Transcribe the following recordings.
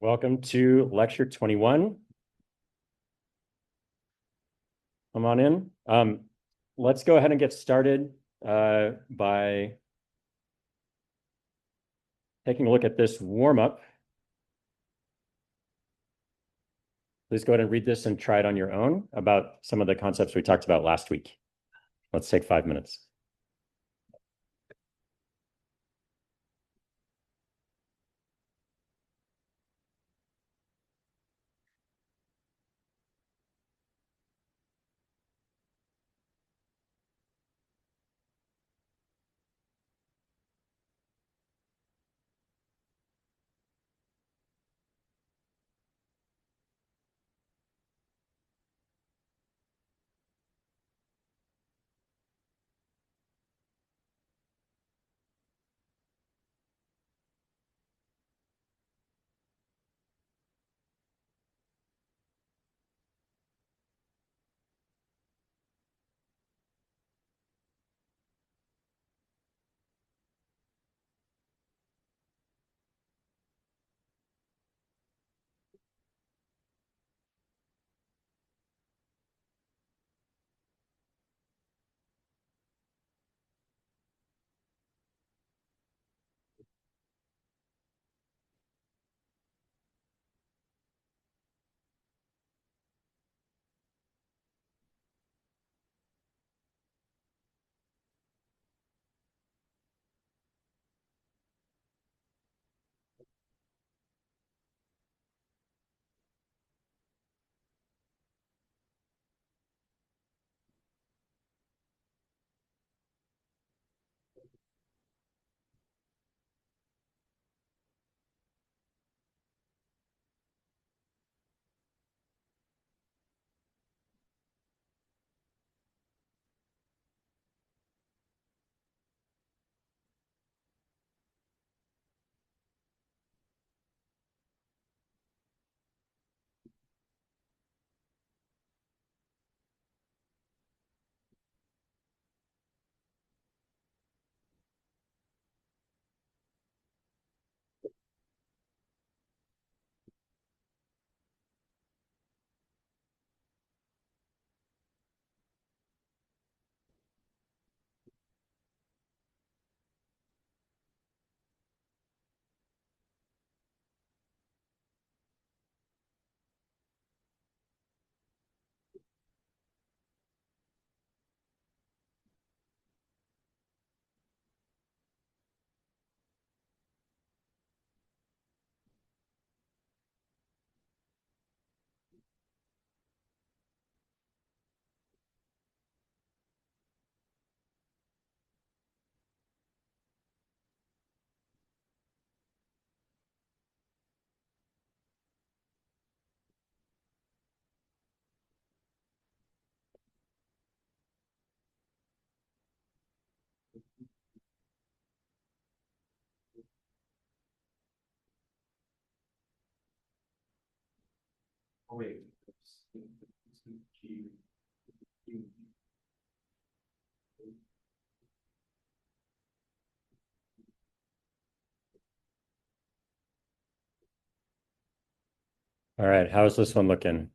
Welcome to lecture 21. Come on in. Let's go ahead and get started by taking a look at this warm-up. Please go ahead and read this and try it on your own about some of the concepts we talked about last week. Let's take 5 minutes. All right, how's this one looking?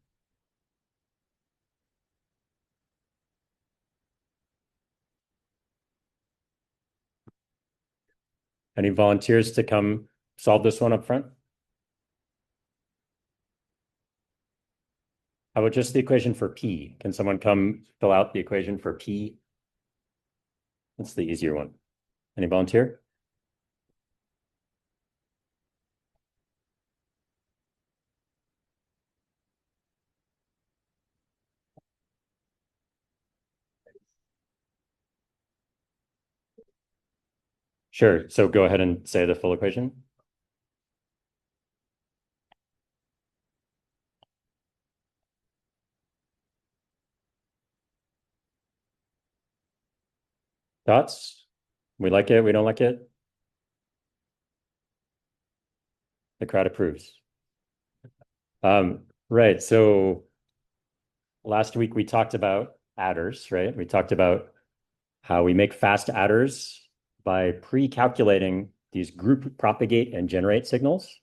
Any volunteers to come solve this one up front? How about just the equation for P? Can someone come fill out the equation for P? That's the easier one. Any volunteer? Sure, so go ahead and say the full equation. Thoughts? We like it, we don't like it? The crowd approves. Right, so last week we talked about adders, right? We talked about how we make fast adders by pre-calculating these group propagate and generate signals.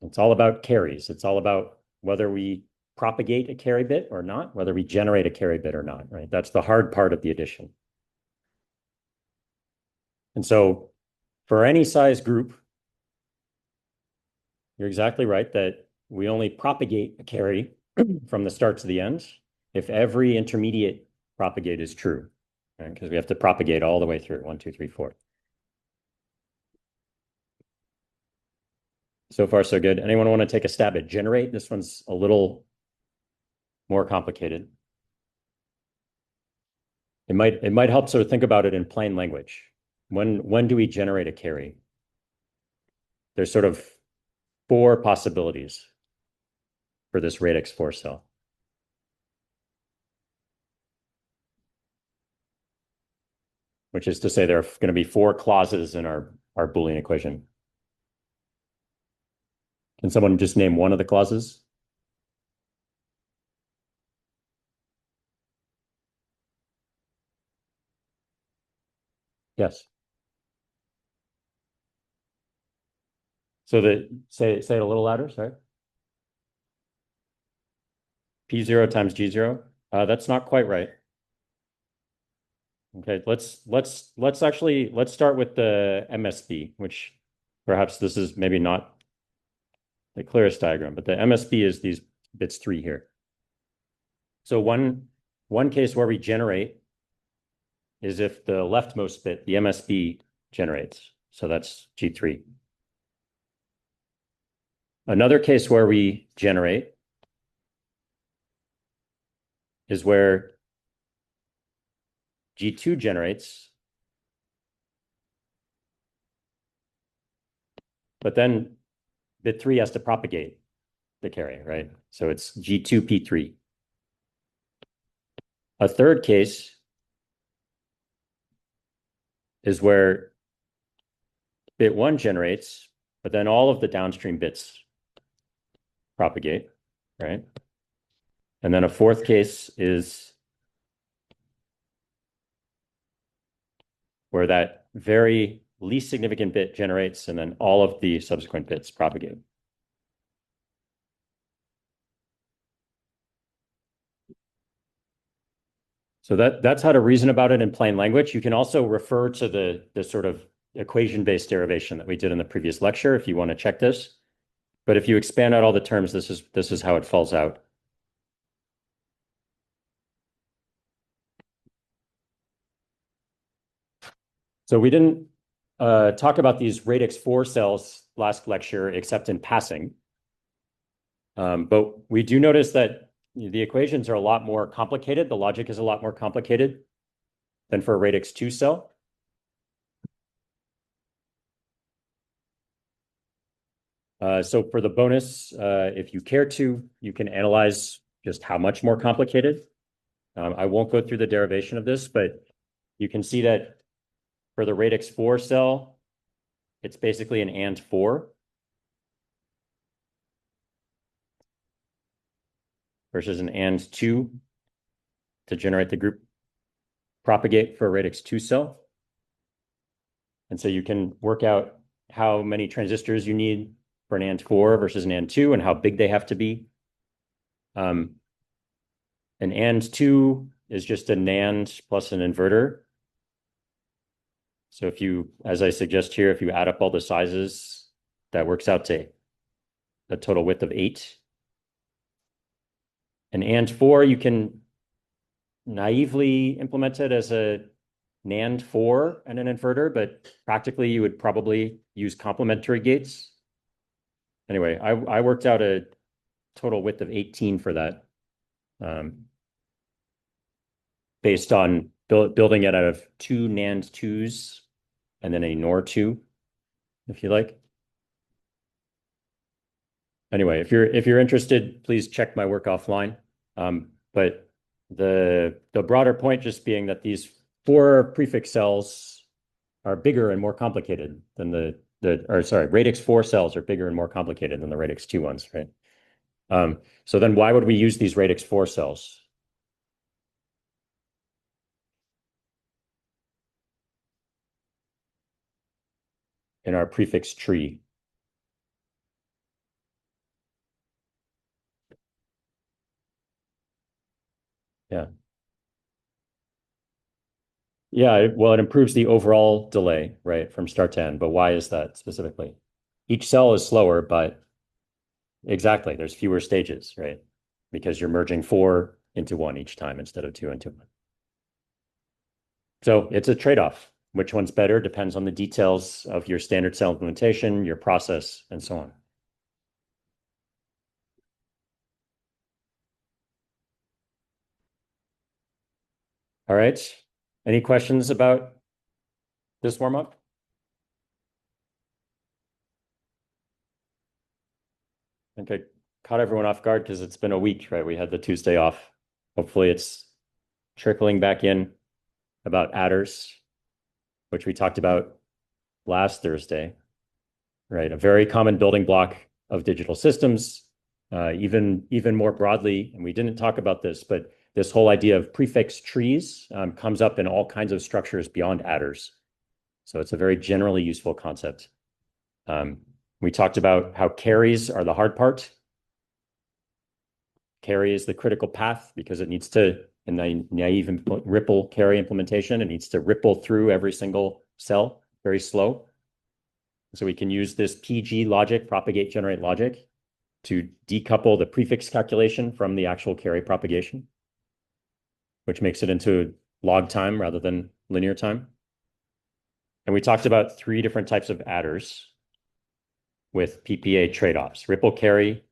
It's all about carries. It's all about whether we propagate a carry bit or not, whether we generate a carry bit or not, right? That's the hard part of the addition. And so for any size group, you're exactly right that we only propagate a carry from the start to the end if every intermediate propagate is true, right? Because we have to propagate all the way through 1, 2, 3, 4. So far, so good. Anyone want to take a stab at generate? This one's a little more complicated. It might help sort of think about it in plain language. When do we generate a carry? There's sort of 4 possibilities for this radix 4 cell. Which is to say there are going to be 4 clauses in our Boolean equation. Can someone just name one of the clauses? Yes. So say it a little louder, sorry. P0 times G0. That's not quite right. Okay, let's start with the MSB, which perhaps this is maybe not the clearest diagram, but the MSB is these bits 3 here. So one case where we generate is if the leftmost bit, the MSB, generates. So that's G3. Another case where we generate is where G2 generates, but then bit 3 has to propagate the carry, right? So it's G2P3. A third case is where bit 1 generates, but then all of the downstream bits propagate, right? And then a fourth case is where that very least significant bit generates and then all of the subsequent bits propagate. So that's how to reason about it in plain language. You can also refer to the sort of equation-based derivation that we did in the previous lecture if you want to check this. But if you expand out all the terms, this is how it falls out. So we didn't talk about these radix 4 cells last lecture, except in passing. But we do notice that the equations are a lot more complicated. The logic is a lot more complicated than for a radix 2 cell. So for the bonus, if you care to, you can analyze just how much more complicated. I won't go through the derivation of this, but you can see that for the radix 4 cell, it's basically an and 4 versus an and 2 to generate the group propagate for a radix 2 cell. And so you can work out how many transistors you need for an and 4 versus an and 2 and how big they have to be. An and 2 is just a NAND plus an inverter. So if you, as I suggest here, if you add up all the sizes, that works out to a total width of 8. An and 4, you can naively implement it as a NAND 4 and an inverter, but practically you would probably use complementary gates. Anyway, I worked out a total width of 18 for that, based on building it out of 2 NAND 2s and then a NOR 2, if you like. Anyway, if you're interested, please check my work offline. But the broader point just being that these 4 prefix cells are bigger and more complicated than radix 4 cells are bigger and more complicated than the radix 2 ones, right? So then why would we use these radix 4 cells? In our prefix tree. Yeah, well, it improves the overall delay, right, from start to end. But why is that specifically? Each cell is slower, but exactly, there's fewer stages, right? Because you're merging four into one each time instead of two into one. So it's a trade-off. Which one's better depends on the details of your standard cell implementation, your process, and so on. All right. Any questions about this warm-up? I think I caught everyone off guard because it's been a week, right? We had the Tuesday off. Hopefully it's trickling back in about adders, which we talked about last Thursday, right? A very common building block of digital systems, even more broadly, and we didn't talk about this, but this whole idea of prefix trees comes up in all kinds of structures beyond adders. So it's a very generally useful concept. We talked about how carries are the hard part. Carry is the critical path because it needs to, in the naive ripple carry implementation, it needs to ripple through every single cell, very slow. So we can use this PG logic, propagate generate logic, to decouple the prefix calculation from the actual carry propagation, which makes it into log time rather than linear time. And we talked about three different types of adders with PPA trade-offs. Ripple carry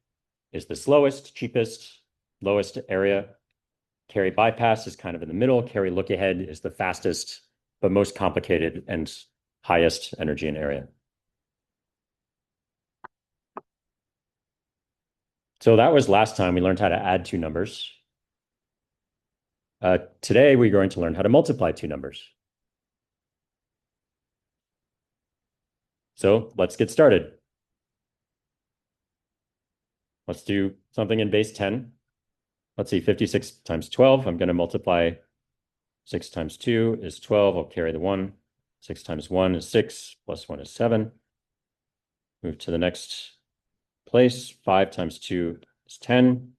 is the slowest, cheapest, lowest area. Carry bypass is kind of in the middle. Carry look ahead is the fastest, but most complicated and highest energy and area. So that was last time we learned how to add two numbers. Today we're going to learn how to multiply two numbers. So let's get started. Let's do something in base 10. Let's see, 56 times 12. I'm going to multiply 6 times 2 is 12. I'll carry the 1. 6 times 1 is 6, plus 1 is 7. Move to the next place. 5 times 2 is 10.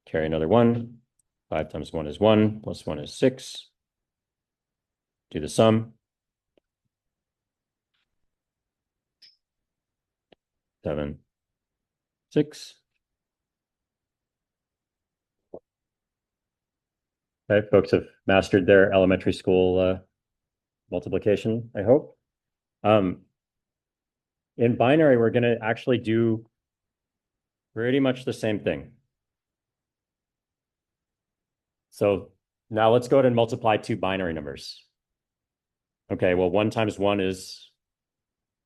Carry another 1. 5 times 1 is 1, plus 1 is 6. Do the sum. 7, 6. Okay, folks have mastered their elementary school multiplication, I hope. In binary, we're going to actually do pretty much the same thing. So now let's go ahead and multiply two binary numbers. Okay, well, 1 times 1 is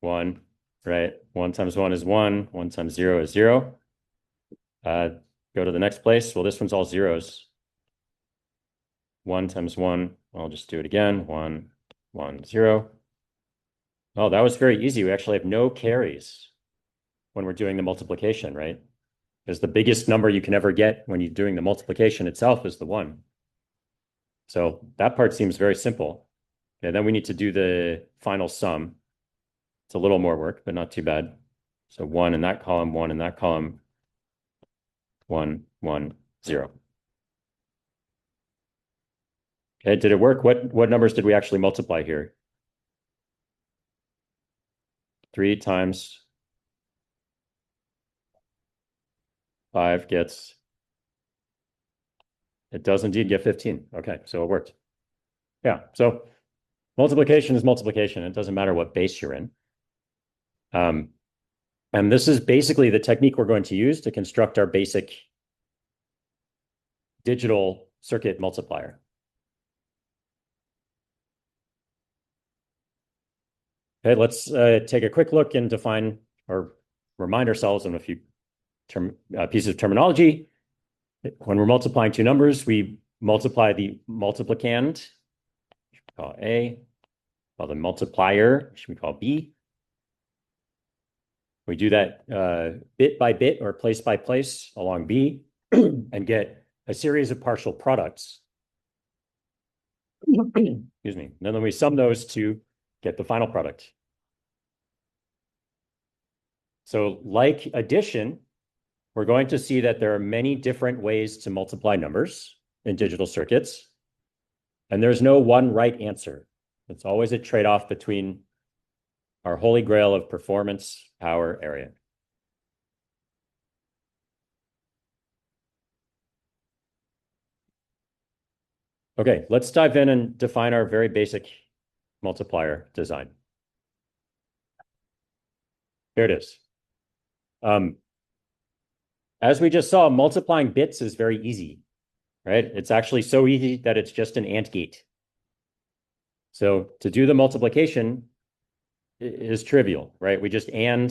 1, right? 1 times 1 is 1. 1 times 0 is 0. Go to the next place. Well, this one's all zeros. 1 times 1, I'll just do it again. 1, 1, 0. Oh, that was very easy. We actually have no carries when we're doing the multiplication, right? Because the biggest number you can ever get when you're doing the multiplication itself is the 1. So that part seems very simple. Okay, then we need to do the final sum. It's a little more work, but not too bad. So 1 in that column, 1 in that column, 1, 1, 0. Okay, did it work? What numbers did we actually multiply here? 3 times 5 gets, it does indeed get 15. Okay, so it worked. Yeah, so multiplication is multiplication. It doesn't matter what base you're in. And this is basically the technique we're going to use to construct our basic digital circuit multiplier. Okay, let's take a quick look and define or remind ourselves on a few pieces of terminology. When we're multiplying two numbers, we multiply the multiplicand, which we call A, while the multiplier, which we call B. We do that bit by bit or place by place along B and get a series of partial products. Excuse me. And then we sum those to get the final product. So like addition, we're going to see that there are many different ways to multiply numbers in digital circuits, and there's no one right answer. It's always a trade-off between our holy grail of performance, power, area. Okay, let's dive in and define our very basic multiplier design. Here it is. As we just saw, multiplying bits is very easy, right? It's actually so easy that it's just an AND gate. So to do the multiplication is trivial, right? We just AND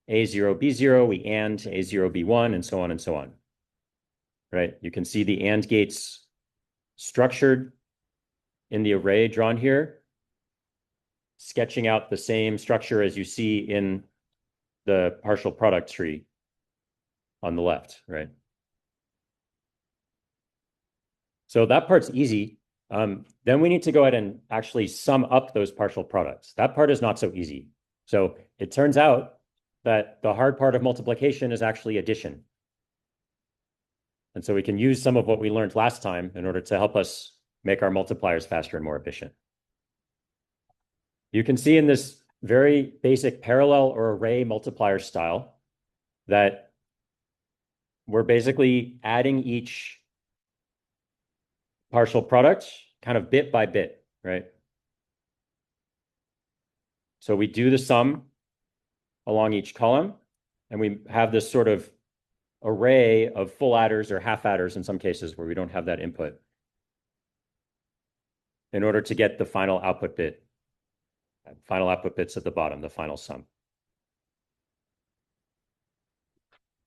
A0, B0, we AND A0, B1, and so on and so on, right? You can see the AND gates structured in the array drawn here, sketching out the same structure as you see in the partial product tree on the left, right? So that part's easy. Then we need to go ahead and actually sum up those partial products. That part is not so easy. So it turns out that the hard part of multiplication is actually addition. And so we can use some of what we learned last time in order to help us make our multipliers faster and more efficient. You can see in this very basic parallel or array multiplier style that we're basically adding each partial product kind of bit by bit, right? So we do the sum along each column, and we have this sort of array of full adders or half adders in some cases where we don't have that input in order to get the final output bit. Final output bits at the bottom, the final sum.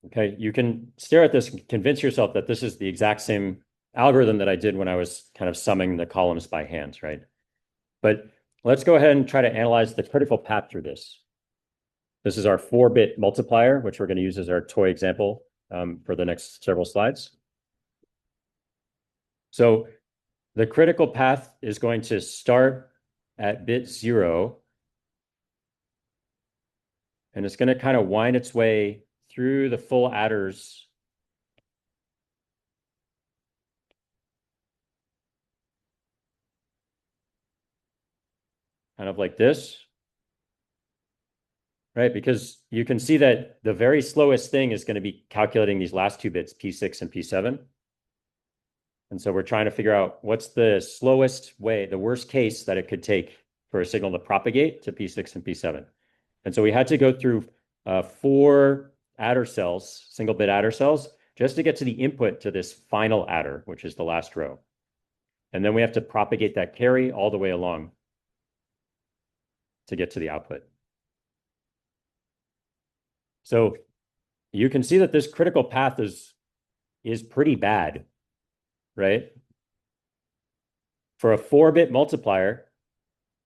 Okay, you can stare at this and convince yourself that this is the exact same algorithm that I did when I was kind of summing the columns by hand, right? But let's go ahead and try to analyze the critical path through this. This is our 4-bit multiplier, which we're going to use as our toy example for the next several slides. So the critical path is going to start at bit 0, and it's going to kind of wind its way through the full adders kind of like this, right? Because you can see that the very slowest thing is going to be calculating these last 2 bits, P6 and P7. And so we're trying to figure out what's the slowest way, the worst case that it could take for a signal to propagate to P6 and P7. And so we had to go through 4 adder cells, single bit adder cells, just to get to the input to this final adder, which is the last row. And then we have to propagate that carry all the way along to get to the output. So you can see that this critical path is pretty bad, right? For a 4-bit multiplier,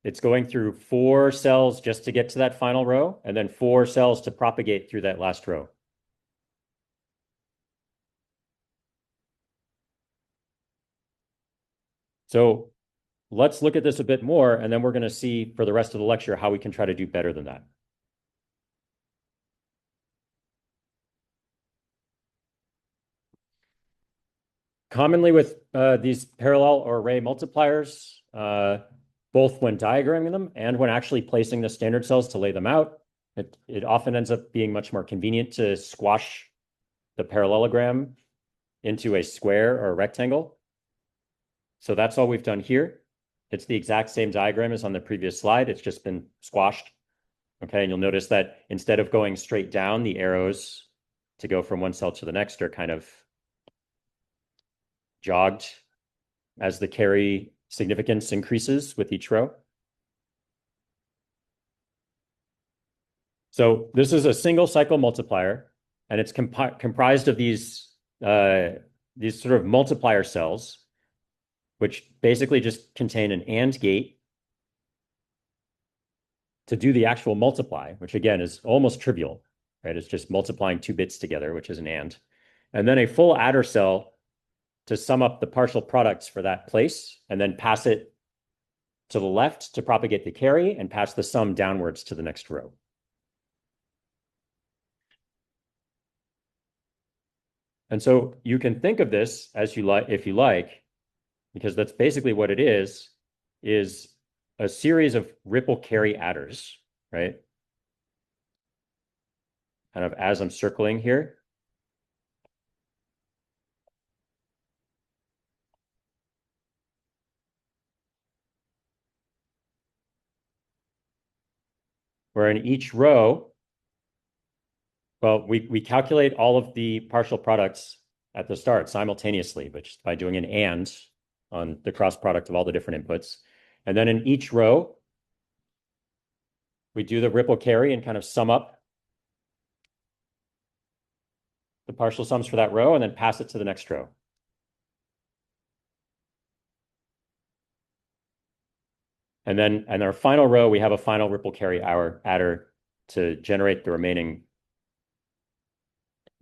it's going through 4 cells just to get to that final row, and then 4 cells to propagate through that last row. So let's look at this a bit more, and then we're going to see for the rest of the lecture how we can try to do better than that. Commonly with these parallel or array multipliers, both when diagramming them and when actually placing the standard cells to lay them out, it often ends up being much more convenient to squash the parallelogram into a square or a rectangle. So that's all we've done here. It's the exact same diagram as on the previous slide. It's just been squashed. Okay, and you'll notice that instead of going straight down, the arrows to go from one cell to the next are kind of jogged as the carry significance increases with each row. So this is a single cycle multiplier, and it's comprised of these sort of multiplier cells, which basically just contain an AND gate to do the actual multiply, which again is almost trivial, right? It's just multiplying 2 bits together, which is an AND. And then a full adder cell to sum up the partial products for that place, and then pass it to the left to propagate the carry and pass the sum downwards to the next row. And so you can think of this as you like, if you like, because that's basically what it is a series of ripple carry adders, right? Kind of as I'm circling here. Where in each row, well, we calculate all of the partial products at the start simultaneously, but just by doing an and on the cross product of all the different inputs. And then in each row, we do the ripple carry and kind of sum up the partial sums for that row and then pass it to the next row. And then in our final row, we have a final ripple carry adder to generate the remaining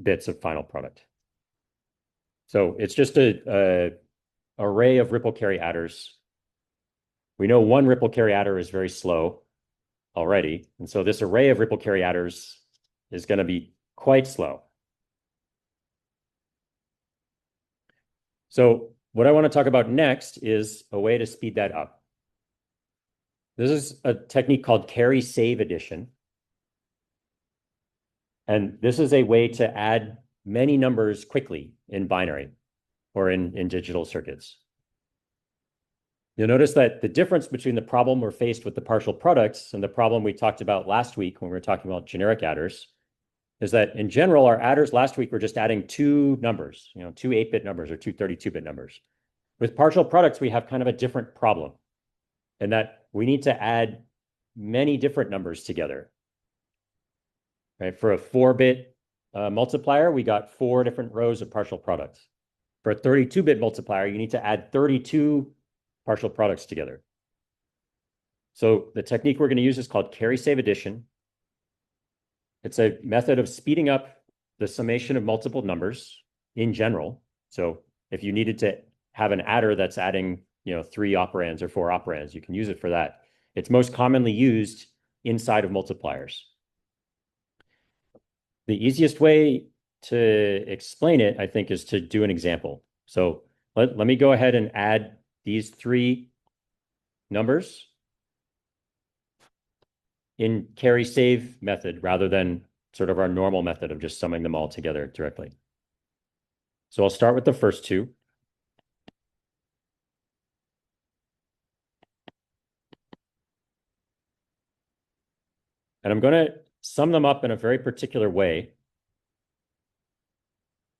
bits of final product. So it's just a array of ripple carry adders. We know one ripple carry adder is very slow already. And so this array of ripple carry adders is going to be quite slow. So what I want to talk about next is a way to speed that up. This is a technique called carry save addition. And this is a way to add many numbers quickly in binary or in digital circuits. You'll notice that the difference between the problem we're faced with the partial products and the problem we talked about last week when we were talking about generic adders is that in general, our adders last week were just adding two numbers, two 8-bit numbers or two 32-bit numbers. With partial products, we have kind of a different problem in that we need to add many different numbers together. Right? For a 4-bit multiplier, we got 4 different rows of partial products. For a 32-bit multiplier, you need to add 32 partial products together. So the technique we're going to use is called carry save addition. It's a method of speeding up the summation of multiple numbers in general. So if you needed to have an adder that's adding 3 operands or 4 operands, you can use it for that. It's most commonly used inside of multipliers. The easiest way to explain it, I think, is to do an example. So let me go ahead and add these 3 numbers in carry save method rather than sort of our normal method of just summing them all together directly. So I'll start with the first 2. And I'm going to sum them up in a very particular way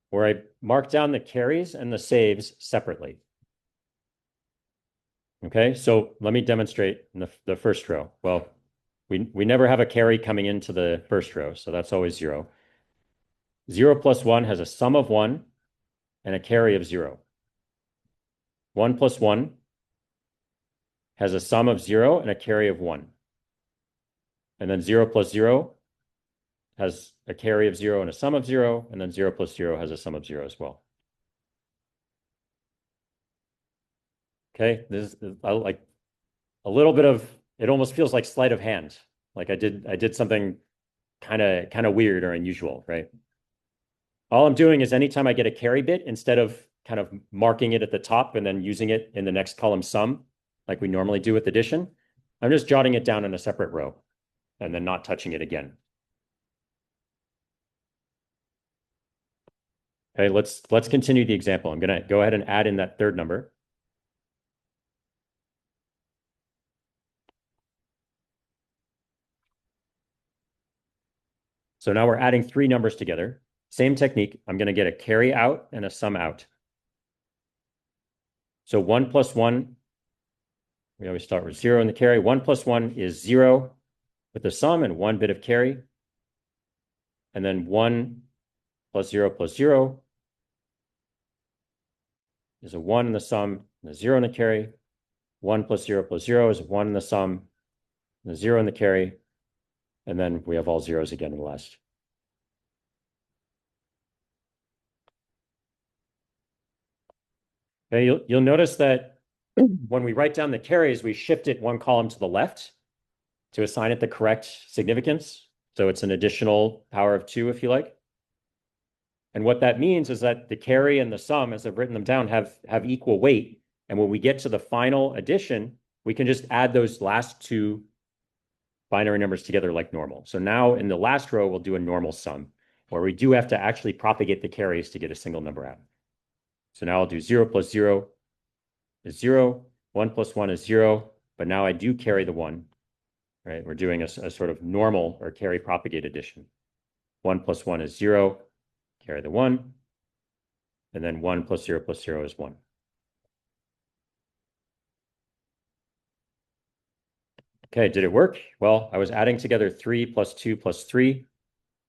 where I mark down the carries and the saves separately. Okay, so let me demonstrate in the first row. Well, we never have a carry coming into the first row, so that's always 0. 0 plus 1 has a sum of 1 and a carry of 0. 1 plus 1 has a sum of 0 and a carry of 1. And then 0 plus 0 has a carry of 0 and a sum of 0, and then 0 plus 0 has a sum of 0 as well. Okay, this is like a little bit of, it almost feels like sleight of hand. Like I did something kind of weird or unusual, right? All I'm doing is anytime I get a carry bit, instead of kind of marking it at the top and then using it in the next column sum, like we normally do with addition, I'm just jotting it down in a separate row and then not touching it again. Okay, let's continue the example. I'm going to go ahead and add in that third number. So now we're adding 3 numbers together. Same technique. I'm going to get a carry out and a sum out. So 1 plus 1, we always start with 0 in the carry. 1 plus 1 is 0 with the sum and 1 bit of carry. And then 1 plus 0 is a 1 in the sum and a 0 in the carry. 1 plus 0 is a 1 in the sum and a 0 in the carry. And then we have all zeros again in the last. Okay, you'll notice that when we write down the carries, we shift it 1 column to the left to assign it the correct significance. So it's an additional power of 2, if you like. And what that means is that the carry and the sum, as I've written them down, have equal weight. And when we get to the final addition, we can just add those last two binary numbers together like normal. So now in the last row, we'll do a normal sum where we do have to actually propagate the carries to get a single number out. So now I'll do 0 plus 0 is 0, 1 plus 1 is 0, but now I do carry the 1, right? We're doing a sort of normal or carry propagate addition. 1 plus 1 is 0, carry the 1, and then 1 plus 0 is 1. Okay, did it work? Well, I was adding together 3 plus 2 plus 3,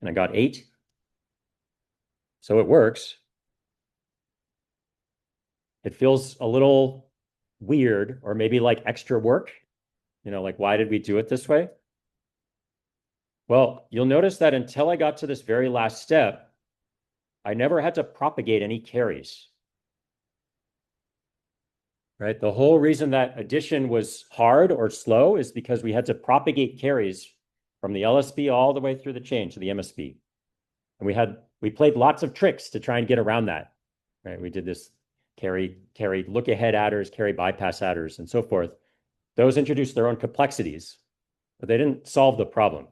and I got 8. So it works. It feels a little weird or maybe like extra work. Like why did we do it this way? Well, you'll notice that until I got to this very last step, I never had to propagate any carries. Right? The whole reason that addition was hard or slow is because we had to propagate carries from the LSB all the way through the chain to the MSB. And we played lots of tricks to try and get around that. Right? We did this carry look ahead adders, carry bypass adders, and so forth. Those introduced their own complexities, but they didn't solve the problem.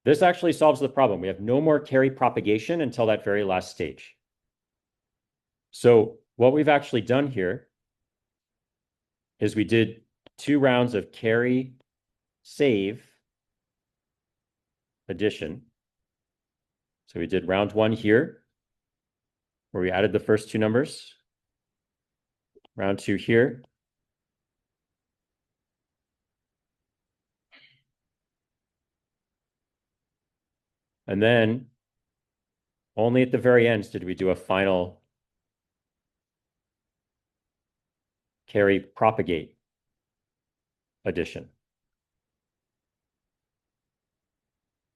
This actually solves the problem. We have no more carry propagation until that very last stage. So what we've actually done here is we did 2 rounds of carry save addition. So we did round 1 here, where we added the first 2 numbers. Round 2 here. And then only at the very end did we do a final carry propagate addition.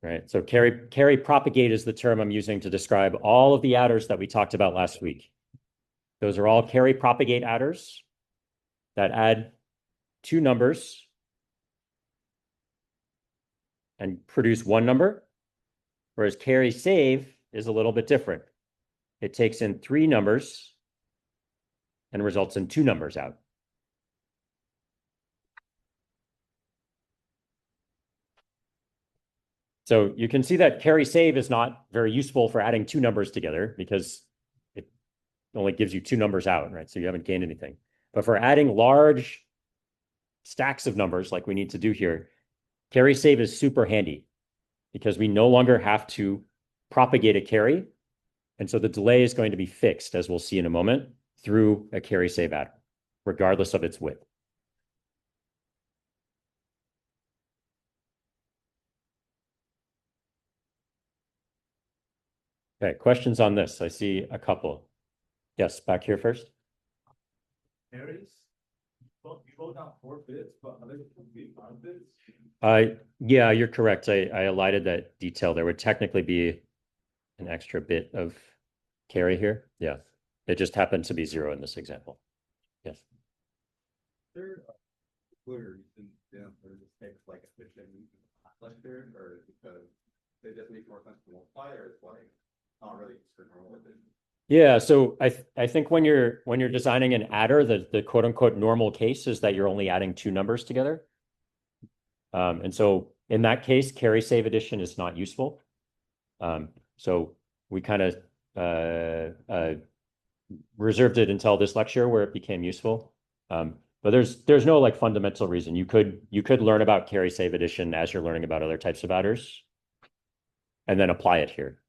Right? So carry propagate is the term I'm using to describe all of the adders that we talked about last week. Those are all carry propagate adders that add 2 numbers and produce 1 number, whereas carry save is a little bit different. It takes in 3 numbers and results in 2 numbers out. So you can see that carry save is not very useful for adding 2 numbers together because it only gives you 2 numbers out, right? So you haven't gained anything. But for adding large stacks of numbers like we need to do here, carry save is super handy because we no longer have to propagate a carry. And so the delay is going to be fixed, as we'll see in a moment, through a carry save adder, regardless of its width. Okay, questions on this? I see a couple. Yes, back here first. Carries? You wrote down 4 bits, but others would be 5 bits? Yeah, you're correct. I elided that detail. There would technically be an extra bit of carry here. Yeah, it just happened to be 0 in this example. Yes. There are clear reasons for this takes like efficient lecture, or because it just makes more sense to multiply, or it's like not really just normal with it. Yeah, so I think when you're designing an adder, the quote unquote normal case is that you're only adding 2 numbers together. And so in that case, carry save addition is not useful. So we kind of reserved it until this lecture where it became useful. But there's no like fundamental reason. You could learn about carry save addition as you're learning about other types of adders, and then apply it here,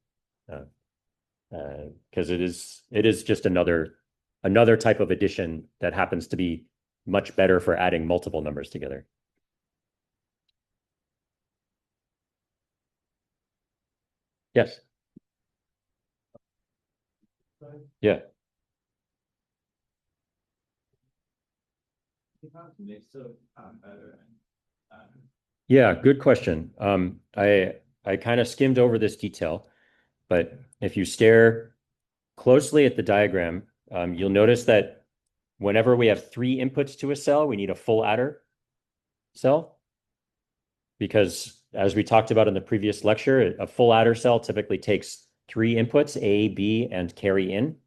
because it is just another type of addition that happens to be much better for adding multiple numbers together. Yes. Yeah. Yeah, good question. I kind of skimmed over this detail, but if you stare closely at the diagram, you'll notice that whenever we have 3 inputs to a cell, we need a full adder cell, because as we talked about in the previous lecture, a full adder cell typically takes 3 inputs, A, B, and carry in.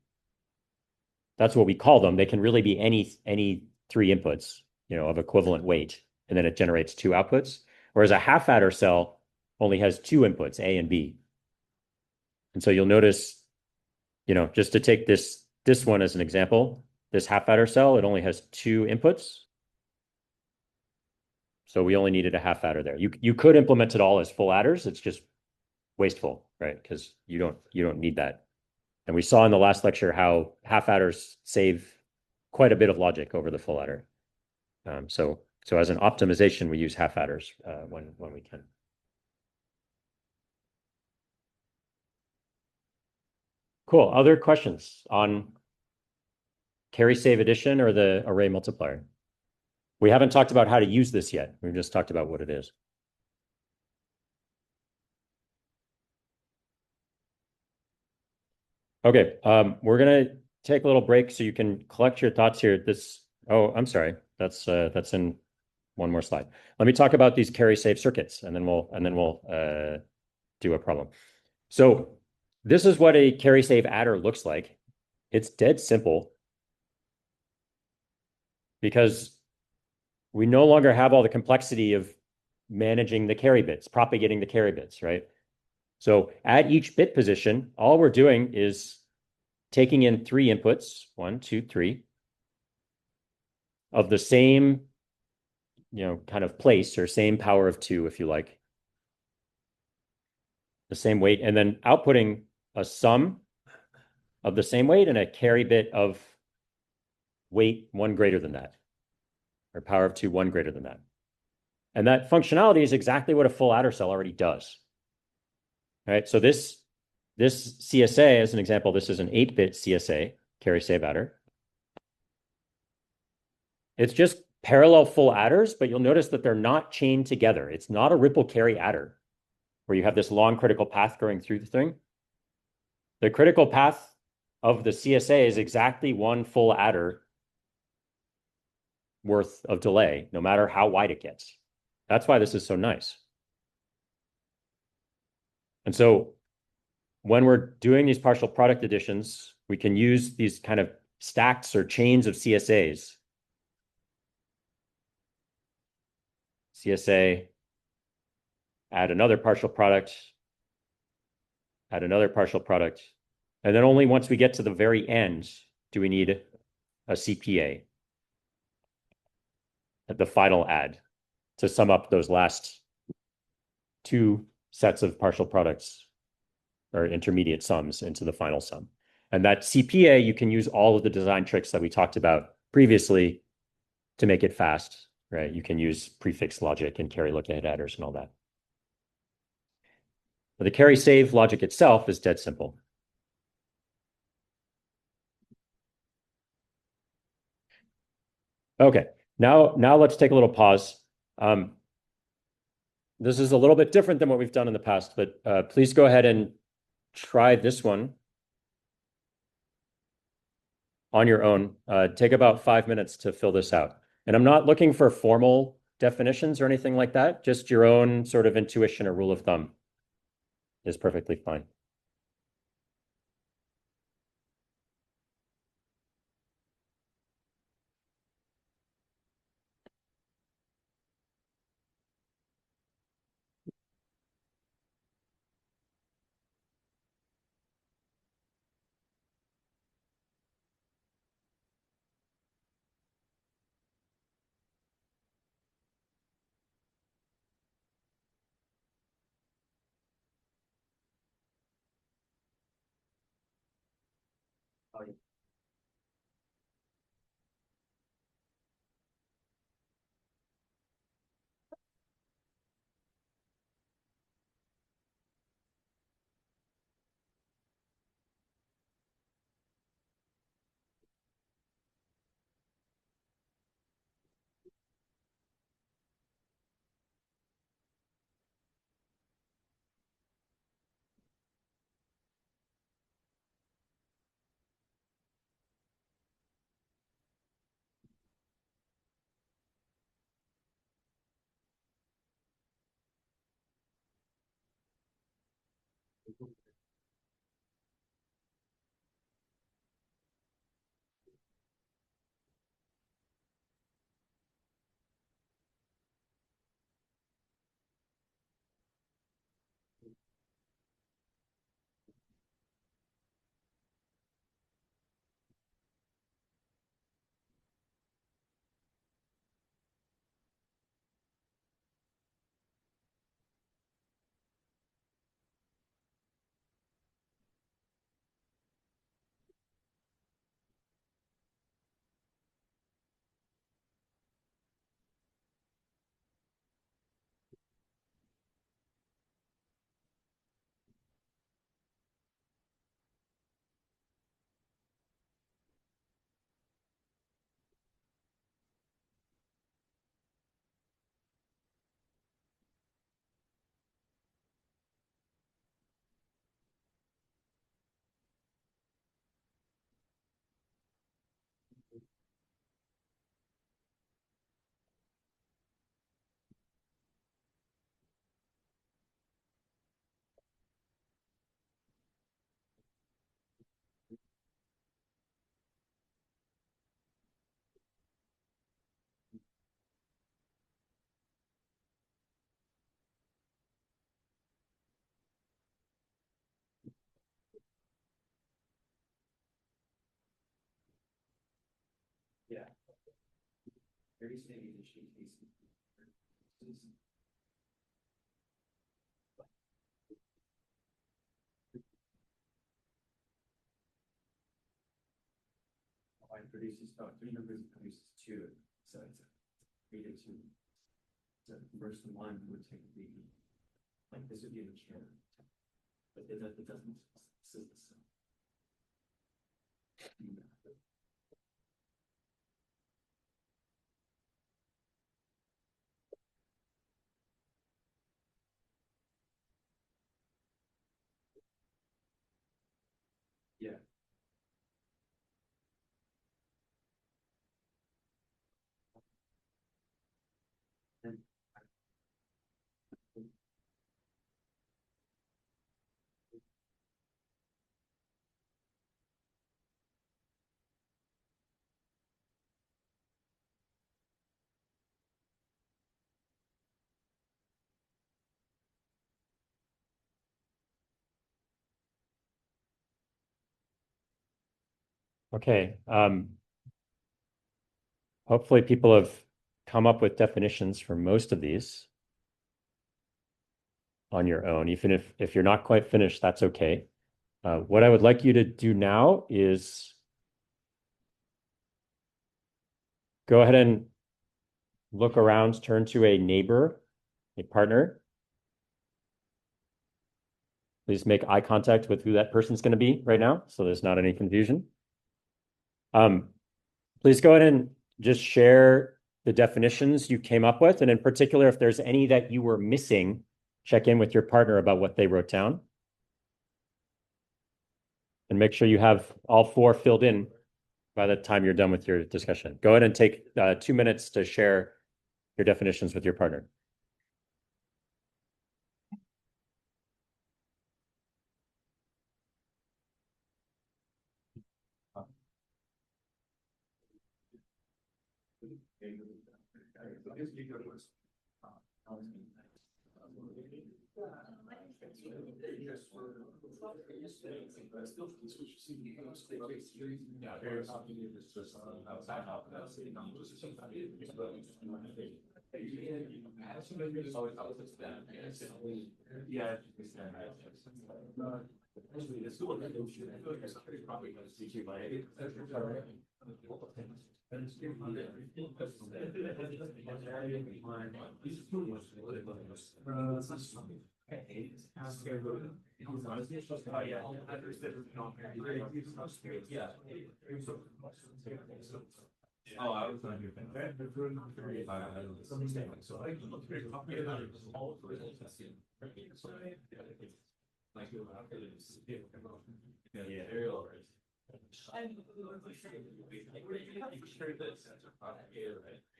That's what we call them. They can really be any 3 inputs. of equivalent weight, and then it generates two outputs. Whereas a half adder cell only has two inputs, A and B. And so you'll notice, just to take this one as an example, this half adder cell, it only has two inputs. So we only needed a half adder there. You could implement it all as full adders. It's just wasteful, right? Because you don't need that. And we saw in the last lecture how half adders save quite a bit of logic over the full adder. So as an optimization, we use half adders when we can. Cool. Other questions on carry save addition or the array multiplier? We haven't talked about how to use this yet. We've just talked about what it is. Okay, we're gonna take a little break so you can collect your thoughts here. Oh, I'm sorry. That's in one more slide. Let me talk about these carry save circuits, and then we'll do a problem. So this is what a carry save adder looks like. It's dead simple because we no longer have all the complexity of managing the carry bits, propagating the carry bits, right? So at each bit position, all we're doing is taking in three inputs, 1, 2, 3, of the same, kind of place or same power of 2, if you like, the same weight, and then outputting a sum of the same weight and a carry bit of weight 1 greater than that, or power of 2, 1 greater than that. And that functionality is exactly what a full adder cell already does. All right, so this CSA, as an example, this is an 8-bit CSA, carry save adder. It's just parallel full adders, but you'll notice that they're not chained together. It's not a ripple carry adder where you have this long critical path going through the thing. The critical path of the CSA is exactly one full adder worth of delay, no matter how wide it gets. That's why this is so nice. And so when we're doing these partial product additions, we can use these kind of stacks or chains of CSAs. CSA, add another partial product, add another partial product. And then only once we get to the very end do we need a CPA at the final add to sum up those last two sets of partial products or intermediate sums into the final sum. And that CPA, you can use all of the design tricks that we talked about previously to make it fast, right? You can use prefix logic and carry look-ahead adders and all that. But the carry save logic itself is dead simple. Okay, now let's take a little pause. This is a little bit different than what we've done in the past, but please go ahead and try this one on your own. Take about 5 minutes to fill this out. And I'm not looking for formal definitions or anything like that. Just your own sort of intuition or rule of thumb is perfectly fine. Produces, 3 numbers produces 2, so it's 3 to 2. So verse 1 would take the, like this would be the chair, but it doesn't this is the sum. Yeah. Okay. Hopefully people have come up with definitions for most of these on your own. Even if you're not quite finished, that's okay. What I would like you to do now is go ahead and look around, turn to a neighbor, a partner. Please make eye contact with who that person's going to be right now, so there's not any confusion. Please go ahead and just share the definitions you came up with, and in particular, if there's any that you were missing, check in with your partner about what they wrote down. And make sure you have all 4 filled in by the time you're done with your discussion. Go ahead and take 2 minutes to share your definitions with your partner.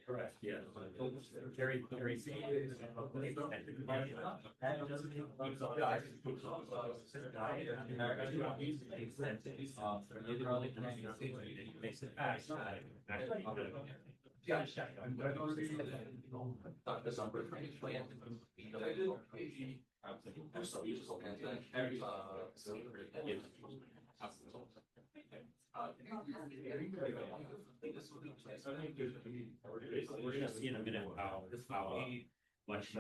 Correct. Yeah. We're going to see in a minute how much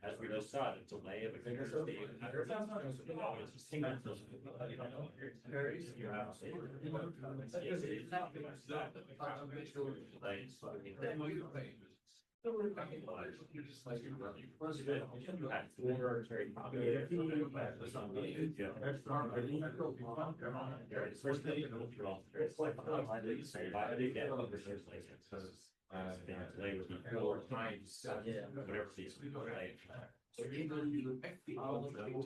as we just saw, the delay of a finger delay would be 4 times whatever these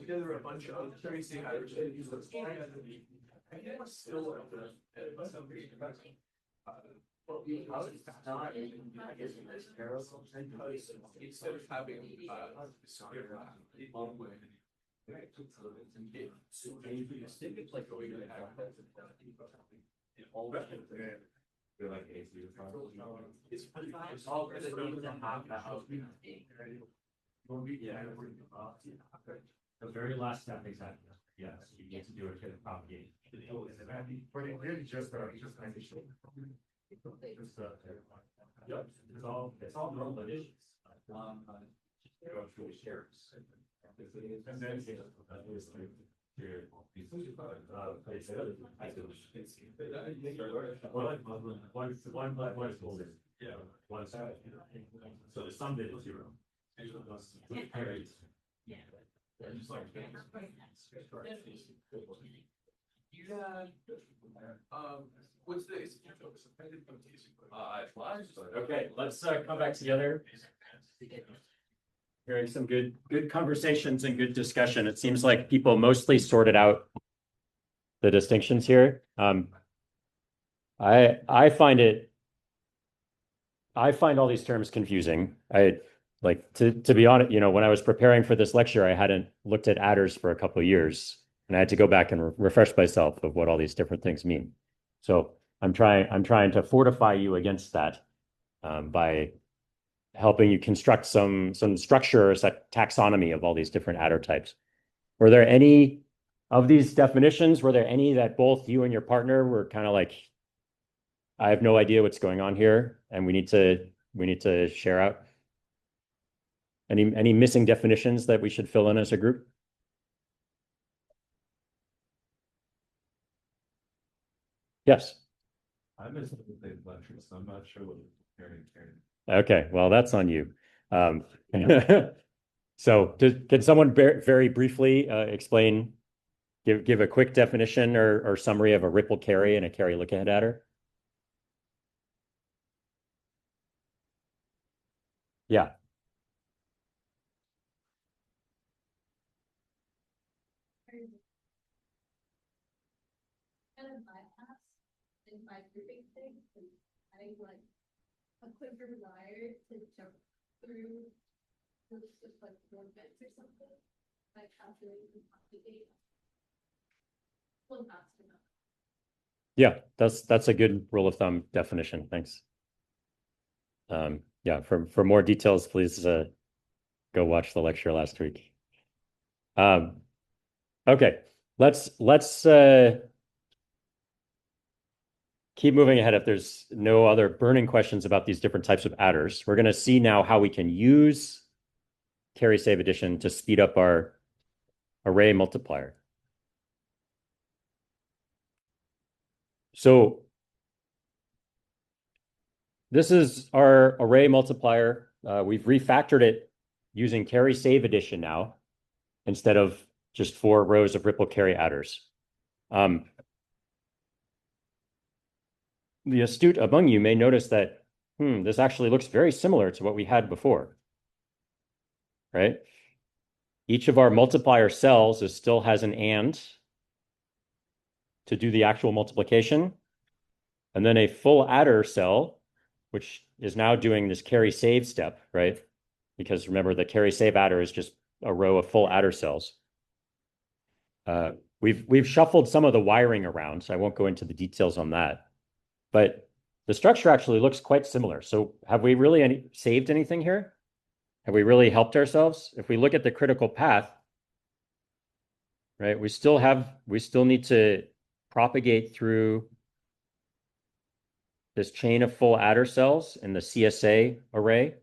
Together a bunch of tracing hydrogen. Still instead of having long way. Like going to it's all the very last step, exactly. Yes, you need to do it to propagate. But it really just initial. Yep, it's all normal additions. Go through the shares. And then So the sum bit is 0. Yeah. What's this? Okay, let's come back together. Hearing some good conversations and good discussion. It seems like people mostly sorted out the distinctions here. I find all these terms confusing. I like to be honest, when I was preparing for this lecture, I hadn't looked at adders for a couple of years, and I had to go back and refresh myself of what all these different things mean. So I'm trying to fortify you against that by helping you construct some structure or taxonomy of all these different adder types. Were there any of these definitions? Were there any that both you and your partner were kind of like, I have no idea what's going on here, and we need to share out? Any missing definitions that we should fill in as a group? Yes. I missed the lecture, so I'm not sure what carrying. Okay, well, that's on you. So can someone very briefly explain, give a quick definition or summary of a ripple carry and a carry look-ahead adder? Yeah. Kind of bypass and by grouping things and having like a quicker desire to jump through just like one bits or something by calculating the propagate. Well, faster enough. Yeah, that's a good rule of thumb definition. Thanks. Yeah, for more details, please go watch the lecture last week. Okay, let's keep moving ahead. If there's no other burning questions about these different types of adders, we're going to see now how we can use carry save addition to speed up our array multiplier. So this is our array multiplier. We've refactored it using carry save addition now, instead of just 4 rows of ripple carry adders. The astute among you may notice that, this actually looks very similar to what we had before, right? Each of our multiplier cells still has an and to do the actual multiplication, and then a full adder cell, which is now doing this carry save step, right? Because remember, the carry save adder is just a row of full adder cells. We've shuffled some of the wiring around, so I won't go into the details on that. But the structure actually looks quite similar. So have we really saved anything here? Have we really helped ourselves? If we look at the critical path, right, we still need to propagate through this chain of full adder cells in the CSA array.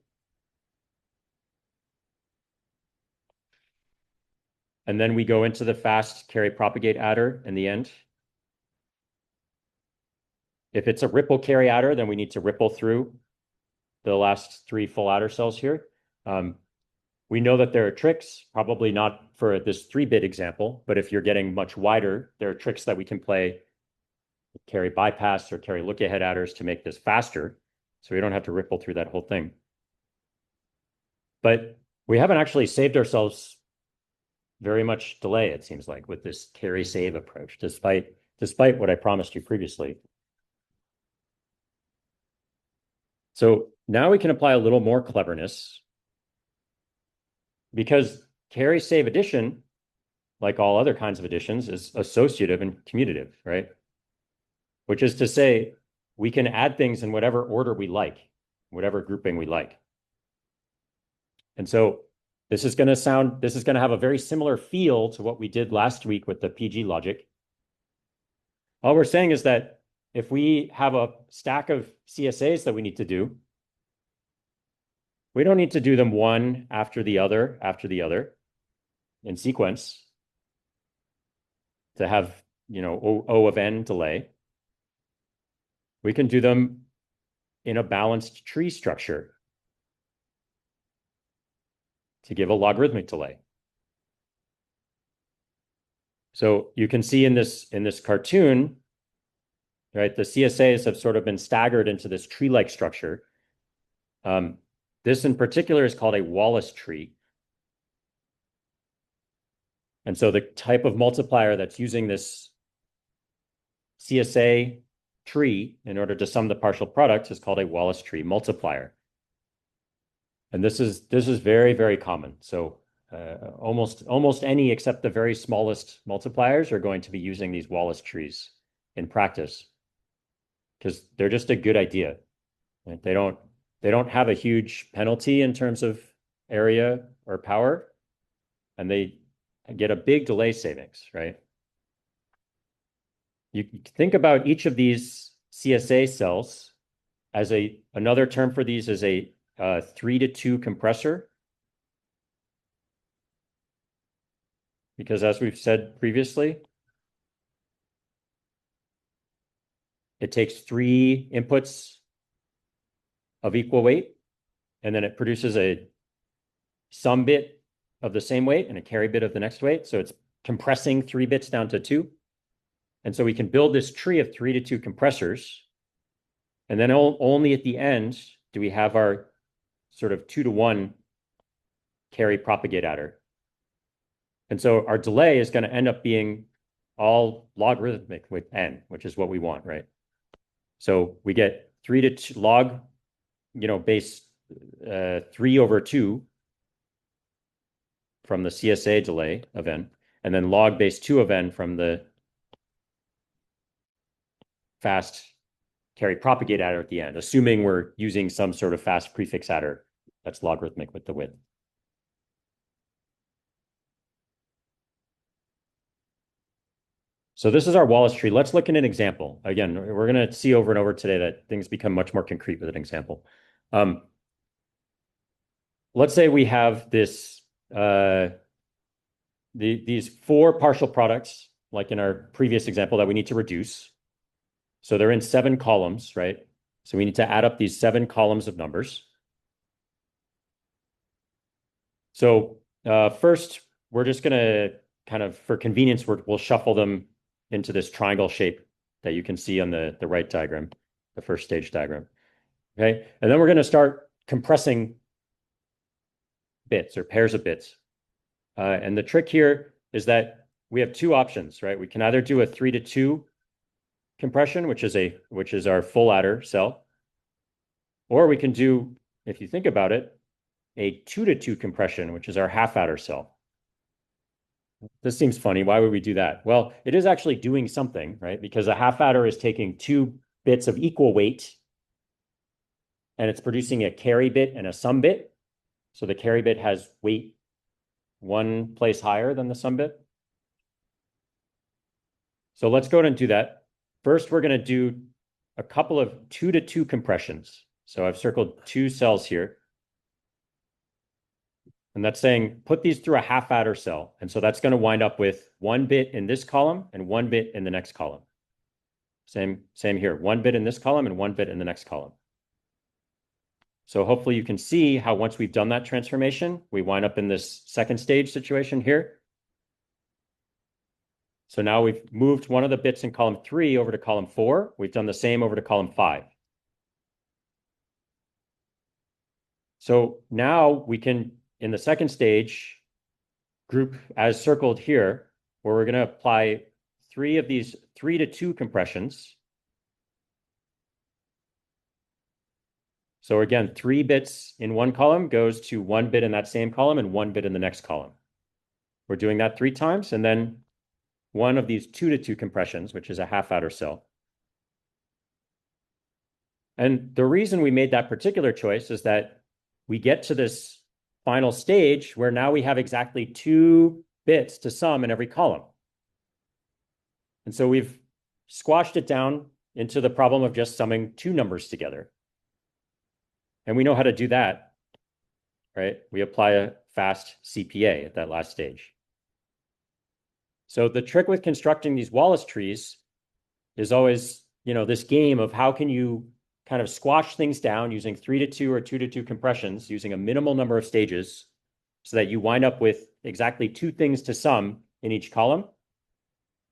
And then we go into the fast carry propagate adder in the end. If it's a ripple carry adder, then we need to ripple through the last 3 full adder cells here. We know that there are tricks, probably not for this 3-bit example, but if you're getting much wider, there are tricks that we can play, carry bypass or carry look ahead adders to make this faster, so we don't have to ripple through that whole thing. But we haven't actually saved ourselves very much delay, it seems like, with this carry save approach, despite what I promised you previously. So now we can apply a little more cleverness, because carry save addition, like all other kinds of additions, is associative and commutative, right? Which is to say, we can add things in whatever order we like, whatever grouping we like. And so This is going to have a very similar feel to what we did last week with the PG logic. All we're saying is that if we have a stack of CSAs that we need to do, we don't need to do them one after the other in sequence to have, O of n delay. We can do them in a balanced tree structure to give a logarithmic delay. So you can see in this cartoon, right, the CSAs have sort of been staggered into this tree-like structure. This in particular is called a Wallace tree. And so the type of multiplier that's using this CSA tree in order to sum the partial products is called a Wallace tree multiplier. And this is very, very common. So almost any except the very smallest multipliers are going to be using these Wallace trees in practice because they're just a good idea. Right? They don't have a huge penalty in terms of area or power, and they get a big delay savings, right? You think about each of these CSA cells as another term for these is a 3-to-2 compressor. Because as we've said previously, it takes 3 inputs of equal weight, and then it produces a sum bit of the same weight and a carry bit of the next weight. So it's compressing 3 bits down to 2. And so we can build this tree of 3-to-2 compressors. And then only at the end do we have our sort of 2-to-1 carry propagate adder. And so our delay is going to end up being all logarithmic with n, which is what we want, right? So we get 3 to log, base 3 over 2 from the CSA delay of n, and then log base 2 of n from the fast carry propagate adder at the end, assuming we're using some sort of fast prefix adder that's logarithmic with the width. So this is our Wallace tree. Let's look at an example. Again, we're going to see over and over today that things become much more concrete with an example. Let's say we have this these 4 partial products, like in our previous example, that we need to reduce. So they're in 7 columns, right? So we need to add up these 7 columns of numbers. So first, we're just going to kind of, for convenience, we'll shuffle them into this triangle shape that you can see on the right diagram, the first stage diagram. Okay, and then we're going to start compressing bits or pairs of bits. And the trick here is that we have 2 options, right? We can either do a 3-to-2 compression, which is our full adder cell, or we can do, if you think about it, a 2-to-2 compression, which is our half adder cell. This seems funny. Why would we do that? Well, it is actually doing something, right? Because a half adder is taking 2 bits of equal weight, and it's producing a carry bit and a sum bit. So the carry bit has weight 1 place higher than the sum bit. So let's go ahead and do that. First, we're going to do a couple of 2-to-2 compressions. So I've circled 2 cells here. And that's saying put these through a half adder cell. And so that's going to wind up with 1 bit in this column and 1 bit in the next column. Same here, 1 bit in this column and 1 bit in the next column. So hopefully you can see how once we've done that transformation, we wind up in this second stage situation here. So now we've moved one of the bits in column 3 over to column 4. We've done the same over to column 5. So now we can, in the second stage, group as circled here, where we're going to apply 3 of these 3-to-2 compressions. So again, 3 bits in one column goes to 1 bit in that same column and 1 bit in the next column. We're doing that 3 times, and then one of these 2-to-2 compressions, which is a half adder cell. And the reason we made that particular choice is that we get to this final stage where now we have exactly 2 bits to sum in every column. And so we've squashed it down into the problem of just summing 2 numbers together. And we know how to do that, right? We apply a fast CPA at that last stage. So the trick with constructing these Wallace trees is always, this game of how can you kind of squash things down using 3 to 2 or 2 to 2 compressions, using a minimal number of stages so that you wind up with exactly 2 things to sum in each column.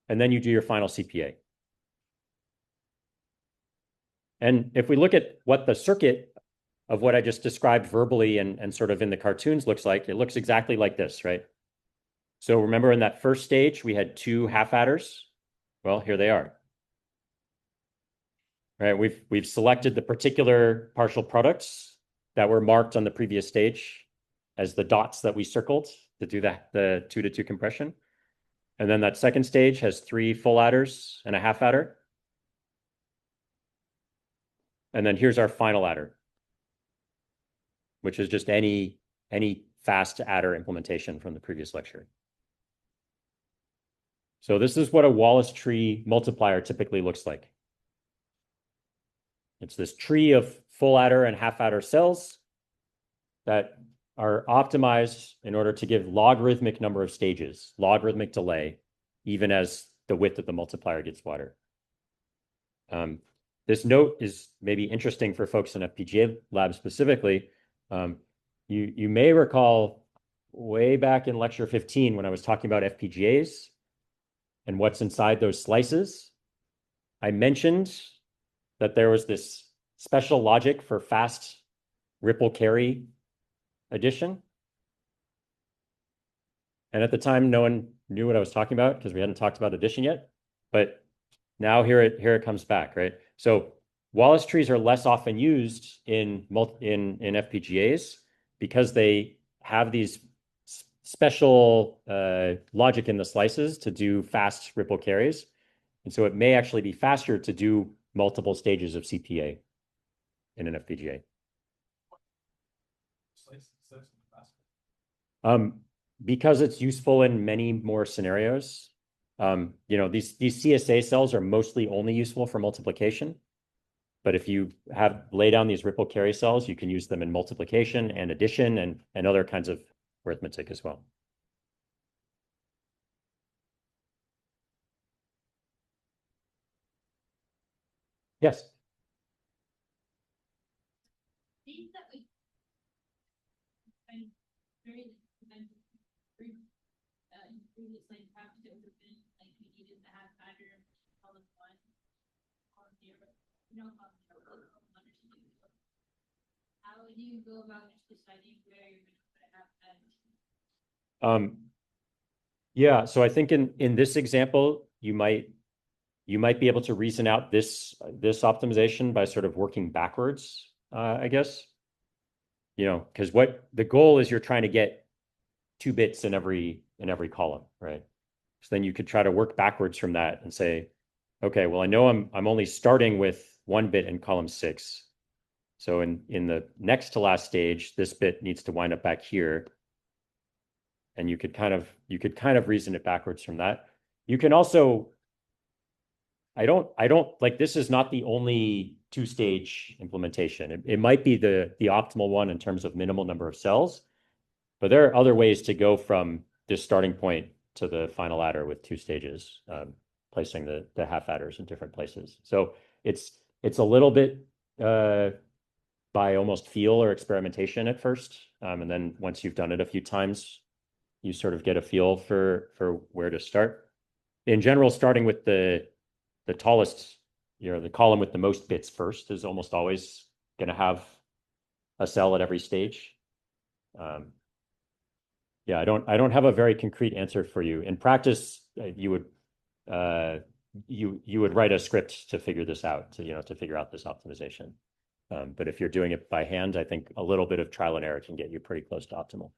And then you do your final CPA. And if we look at what the circuit of what I just described verbally and sort of in the cartoons looks like, it looks exactly like this, right? So remember in that first stage, we had 2 half adders. Well, here they are. Right, we've selected the particular partial products that were marked on the previous stage as the dots that we circled to do the 2 to 2 compression. And then that second stage has 3 full adders and a half adder. And then here's our final adder, which is just any fast adder implementation from the previous lecture. So this is what a Wallace tree multiplier typically looks like. It's this tree of full adder and half adder cells that are optimized in order to give logarithmic number of stages, logarithmic delay, even as the width of the multiplier gets wider. This note is maybe interesting for folks in FPGA lab specifically. You may recall way back in lecture 15 when I was talking about FPGAs and what's inside those slices, I mentioned that there was this special logic for fast ripple carry addition. And at the time, no one knew what I was talking about because we hadn't talked about addition yet. But now here it comes back, right? So Wallace trees are less often used in FPGAs because they have these special logic in the slices to do fast ripple carries. And so it may actually be faster to do multiple stages of CPA in an FPGA. Because it's useful in many more scenarios. These CSA cells are mostly only useful for multiplication. But if you lay down these ripple carry cells, you can use them in multiplication and addition and other kinds of arithmetic as well. Yes. These that we very previously practiced it would have been like we needed to have pattern all of one on zero. How do you go about deciding where you're going to have that? Yeah, so I think in this example, you might be able to reason out this optimization by sort of working backwards, I guess. Because what the goal is, you're trying to get 2 bits in every column, right? So then you could try to work backwards from that and say, okay, well, I know I'm only starting with 1 bit in column 6. So in the next to last stage, this bit needs to wind up back here. And you could kind of reason it backwards from that. You can also, I don't like, this is not the only 2-stage implementation. It might be the optimal one in terms of minimal number of cells, but there are other ways to go from this starting point to the final adder with 2 stages, placing the half adders in different places. So it's a little bit by almost feel or experimentation at first. And then once you've done it a few times, you sort of get a feel for where to start. In general, starting with the tallest, the column with the most bits first is almost always going to have a cell at every stage. Yeah, I don't have a very concrete answer for you. In practice, you would write a script to figure this out, to figure out this optimization. But if you're doing it by hand, I think a little bit of trial and error can get you pretty close to optimal.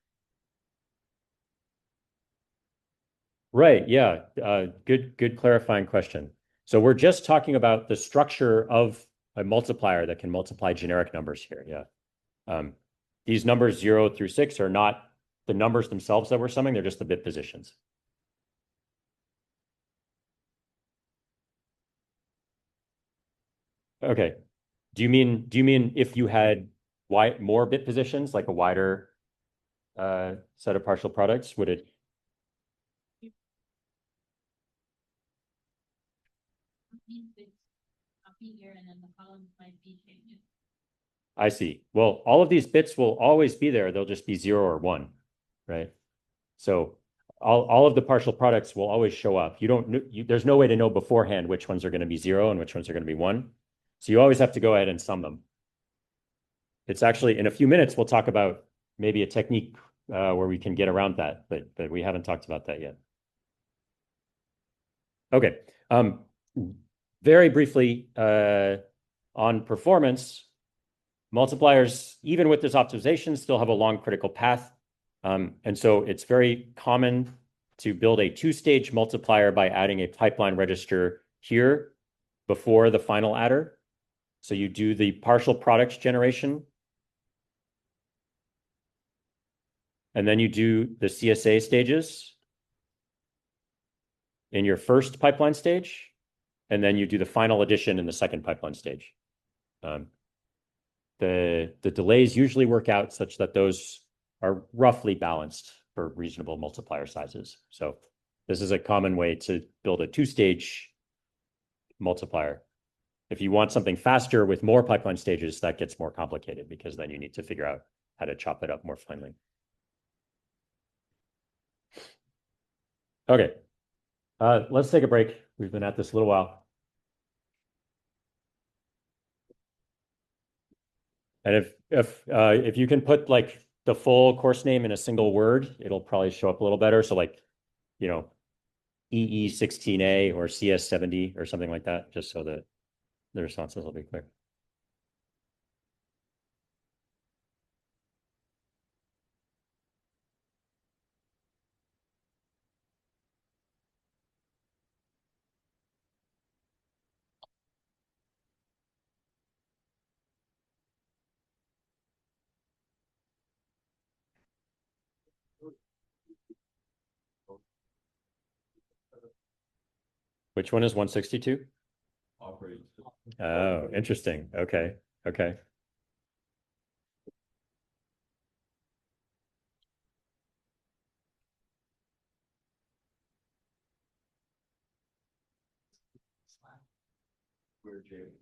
Right, yeah, good clarifying question. So we're just talking about the structure of a multiplier that can multiply generic numbers here, yeah. these numbers 0 through 6 are not the numbers themselves that we're summing, they're just the bit positions. Okay. Do you mean if you had more bit positions, like a wider set of partial products, would it? Here and then the columns might be changing. I see. Well, all of these bits will always be there. They'll just be 0 or 1, right? So all of the partial products will always show up. There's no way to know beforehand which ones are going to be 0 and which ones are going to be 1. So you always have to go ahead and sum them. It's actually, in a few minutes, we'll talk about maybe a technique where we can get around that, but we haven't talked about that yet. Okay. Very briefly, on performance, multipliers, even with this optimization, still have a long critical path. And so it's very common to build a two-stage multiplier by adding a pipeline register here before the final adder. So you do the partial products generation, and then you do the CSA stages in your first pipeline stage, and then you do the final addition in the second pipeline stage. The delays usually work out such that those are roughly balanced for reasonable multiplier sizes. So this is a common way to build a two-stage multiplier. If you want something faster with more pipeline stages, that gets more complicated because then you need to figure out how to chop it up more finely. Okay, let's take a break. We've been at this a little while. And if you can put like the full course name in a single word, it'll probably show up a little better. So like, EE16A or CS70 or something like that, just so that the responses will be clear. Which one is 162? Operating. Oh, interesting. Okay. Okay. Where Jay.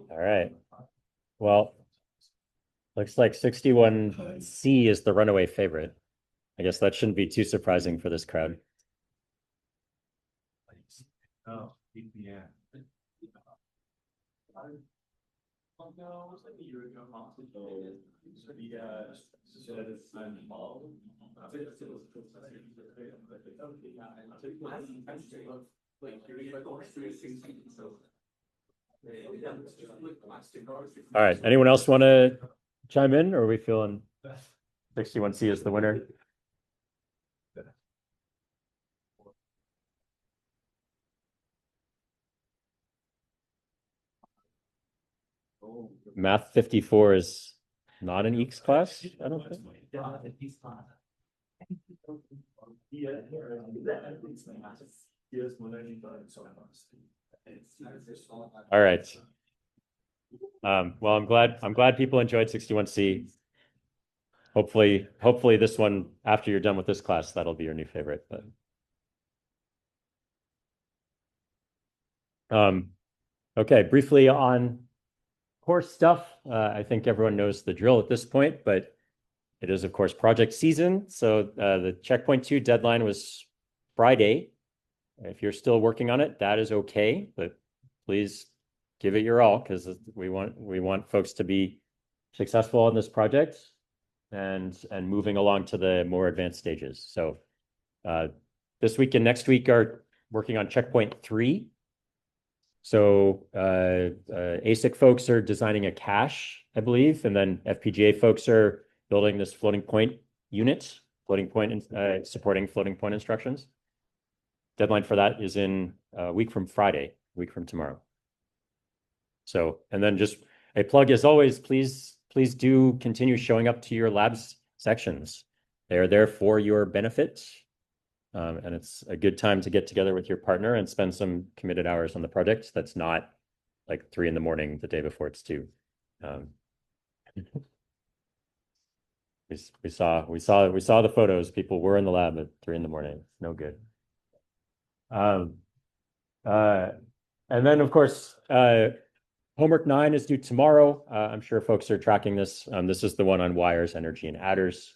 All right. Well, looks like 61C is the runaway favorite. I guess that shouldn't be too surprising for this crowd. Oh, yeah. All right. Anyone else want to chime in, or are we feeling 61C is the winner? Math 54 is not an EECS class, I don't think. All right. Well, I'm glad people enjoyed 61C. Hopefully this one, after you're done with this class, that'll be your new favorite. But okay, briefly on course stuff. I think everyone knows the drill at this point, but it is, of course, project season. So the checkpoint 2 deadline was Friday. If you're still working on it, that is okay, but please give it your all because we want folks to be successful on this project. and moving along to the more advanced stages. So this week and next week are working on checkpoint 3. So ASIC folks are designing a cache, I believe, and then FPGA folks are building this floating point unit, supporting floating point instructions. Deadline for that is in a week from Friday, a week from tomorrow. So, and then just a plug as always, please do continue showing up to your labs sections. They're there for your benefit. And it's a good time to get together with your partner and spend some committed hours on the project. That's not like 3 in the morning the day before it's due. We saw the photos. People were in the lab at 3 in the morning. No good. And then of course, homework 9 is due tomorrow. I'm sure folks are tracking this. This is the one on wires, energy, and adders.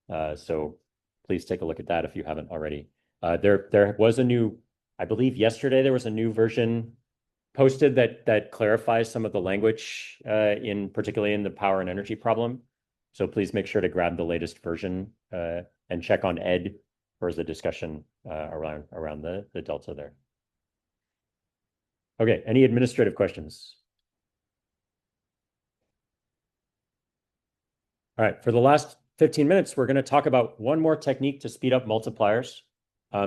So please take a look at that if you haven't already. There was a new, I believe yesterday there was a new version posted that clarifies some of the language particularly in the power and energy problem. So please make sure to grab the latest version and check on Ed for the discussion around the delta there. Okay, any administrative questions? All right, for the last 15 minutes, we're going to talk about one more technique to speed up multipliers.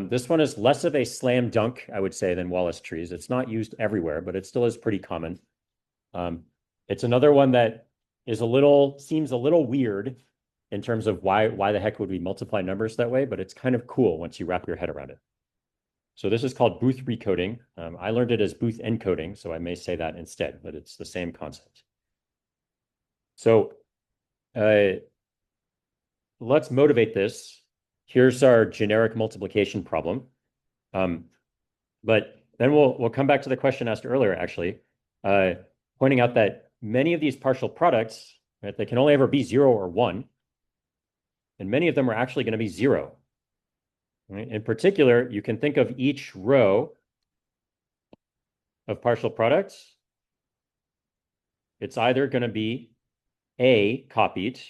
This one is less of a slam dunk, I would say, than Wallace trees. It's not used everywhere, but it still is pretty common. It's another one that seems a little weird in terms of why the heck would we multiply numbers that way, but it's kind of cool once you wrap your head around it. So this is called Booth recoding. I learned it as Booth encoding, so I may say that instead, but it's the same concept. So let's motivate this. Here's our generic multiplication problem. But then we'll come back to the question asked earlier, actually, pointing out that many of these partial products, right, they can only ever be 0 or 1. And many of them are actually going to be 0. Right? In particular, you can think of each row of partial products. It's either going to be A copied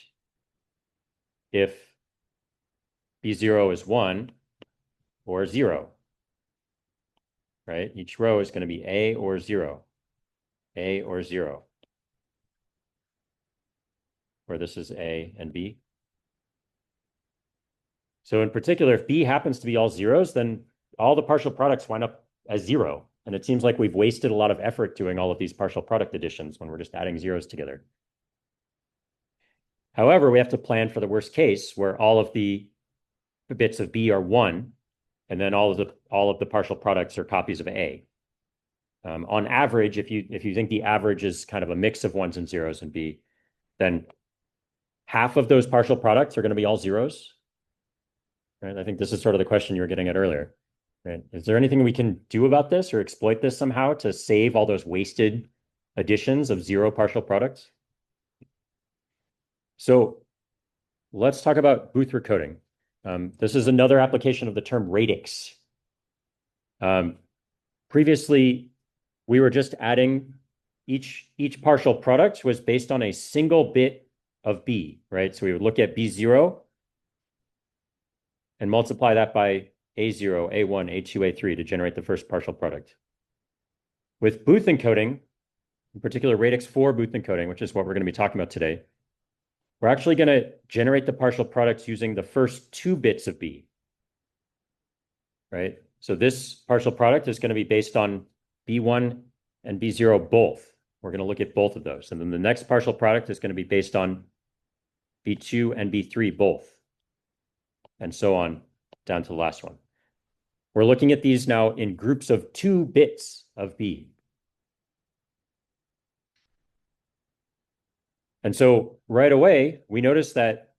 if B0 is 1 or 0. Right? Each row is going to be A or 0. A or 0. Where this is A and B. So in particular, if B happens to be all zeros, then all the partial products wind up as 0. And it seems like we've wasted a lot of effort doing all of these partial product additions when we're just adding zeros together. However, we have to plan for the worst case where all of the bits of B are 1, and then all of the partial products are copies of A. On average, if you think the average is kind of a mix of 1s and 0s in B, then half of those partial products are going to be all zeros. Right? I think this is sort of the question you were getting at earlier. Right? Is there anything we can do about this or exploit this somehow to save all those wasted additions of 0 partial products? So let's talk about Booth recoding. This is another application of the term radix. Previously, we were just adding each partial product was based on a single bit of B, right? So we would look at B0 and multiply that by A0, A1, A2, A3 to generate the first partial product. With Booth encoding, in particular radix 4 Booth encoding, which is what we're going to be talking about today, we're actually going to generate the partial products using the first 2 bits of B, right? So this partial product is going to be based on B1 and B0 both. We're going to look at both of those. And then the next partial product is going to be based on B2 and B3 both, and so on down to the last one. We're looking at these now in groups of 2 bits of B. And so right away, we notice that,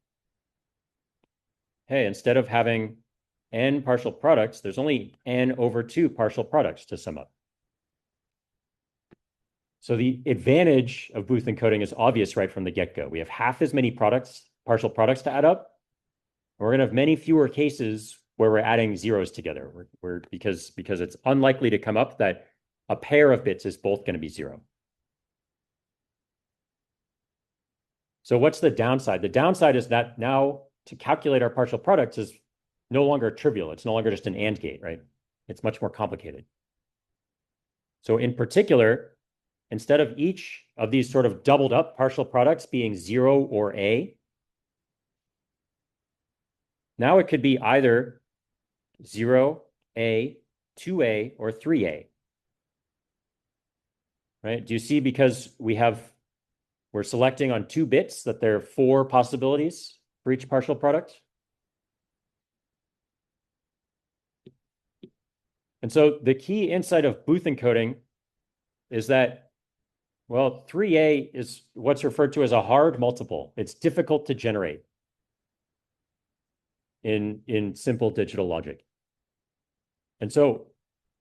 hey, instead of having n partial products, there's only n over 2 partial products to sum up. So the advantage of Booth encoding is obvious right from the get-go. We have half as many partial products to add up. We're going to have many fewer cases where we're adding zeros together, because it's unlikely to come up that a pair of bits is both going to be 0. So what's the downside? The downside is that now to calculate our partial products is no longer trivial. It's no longer just an AND gate, right? It's much more complicated. So in particular, instead of each of these sort of doubled up partial products being 0 or A, now it could be either 0, A, 2A, or 3A. Right? Do you see, because we're selecting on 2 bits, that there are 4 possibilities for each partial product? And so the key insight of Booth encoding is that, well, 3A is what's referred to as a hard multiple. It's difficult to generate in simple digital logic. And so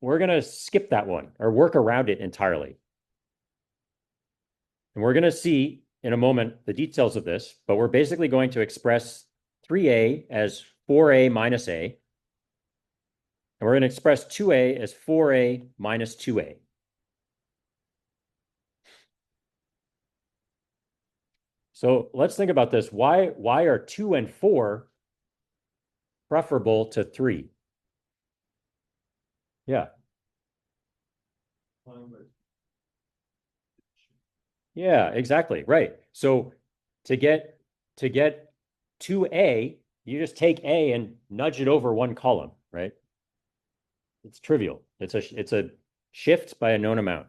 we're going to skip that one or work around it entirely. And we're going to see in a moment the details of this, but we're basically going to express 3A as 4A minus A. And we're going to express 2A as 4A minus 2A. So let's think about this. Why are 2 and 4 preferable to 3? Yeah. Yeah, exactly. Right. So to get 2A, you just take A and nudge it over one column, right? It's trivial. It's a shift by a known amount.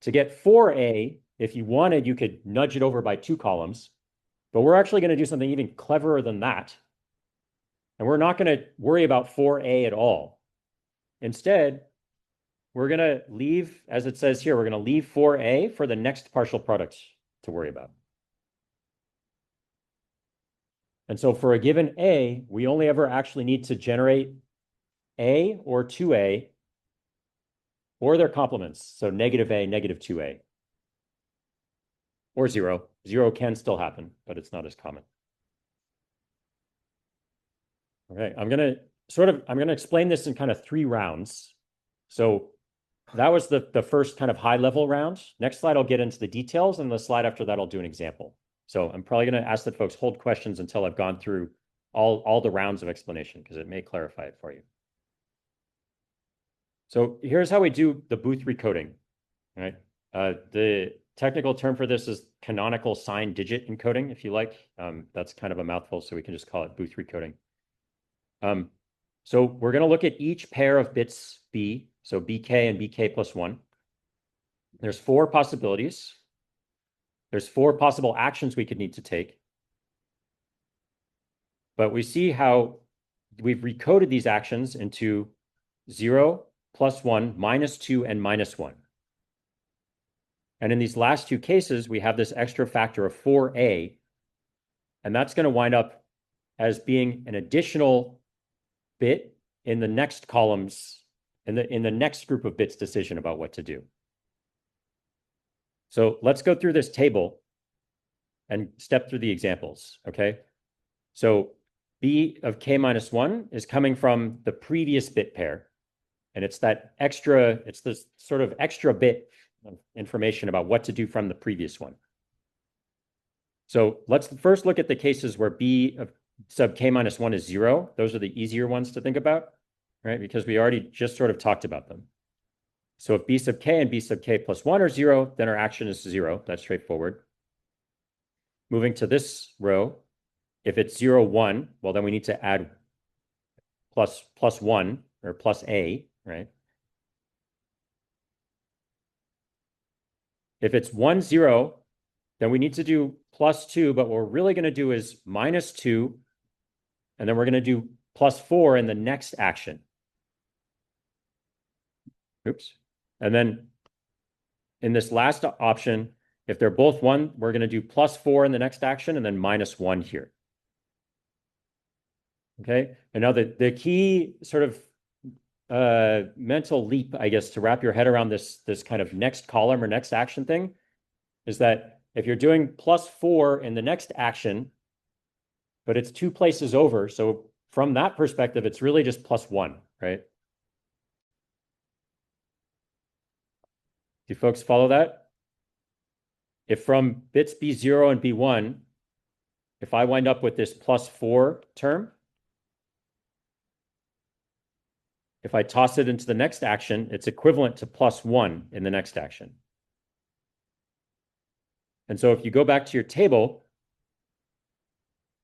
To get 4A, if you wanted, you could nudge it over by 2 columns, but we're actually going to do something even cleverer than that. And we're not going to worry about 4A at all. Instead, we're going to leave, as it says here, we're going to leave 4A for the next partial product to worry about. And so for a given A, we only ever actually need to generate A or 2A or their complements. So negative A, negative 2A. Or 0. 0 can still happen, but it's not as common. Okay, I'm going to explain this in kind of 3 rounds. So that was the first kind of high level round. Next slide, I'll get into the details, and the slide after that, I'll do an example. So I'm probably going to ask that folks hold questions until I've gone through all the rounds of explanation, because it may clarify it for you. So here's how we do the Booth recoding, right? The technical term for this is canonical sign digit encoding, if you like. That's kind of a mouthful, so we can just call it Booth recoding. So we're going to look at each pair of bits B, so BK and BK plus 1. There's 4 possibilities. There's 4 possible actions we could need to take. But we see how we've recoded these actions into 0, plus 1, minus 2, and minus 1. And in these last 2 cases, we have this extra factor of 4A, and that's going to wind up as being an additional bit in the next columns, in the next group of bits decision about what to do. So let's go through this table and step through the examples, okay? So B of K minus 1 is coming from the previous bit pair, and it's this sort of extra bit of information about what to do from the previous one. So let's first look at the cases where B of sub K minus 1 is 0. Those are the easier ones to think about, right? Because we already just sort of talked about them. So if B sub K and B sub K plus 1 are 0, then our action is 0. That's straightforward. Moving to this row, if it's 0, 1, well, then we need to add plus 1 or plus A, right? If it's 1, 0, then we need to do plus 2, but what we're really going to do is minus 2, and then we're going to do plus 4 in the next action. Oops. And then in this last option, if they're both 1, we're going to do plus 4 in the next action and then minus 1 here. Okay. And now the key sort of mental leap, I guess, to wrap your head around this kind of next column or next action thing is that if you're doing plus 4 in the next action, but it's 2 places over, so from that perspective, it's really just plus 1, right? Do folks follow that? if from bits B0 and B1, if I wind up with this +4 term, if I toss it into the next action, it's equivalent to +1 in the next action. And so if you go back to your table,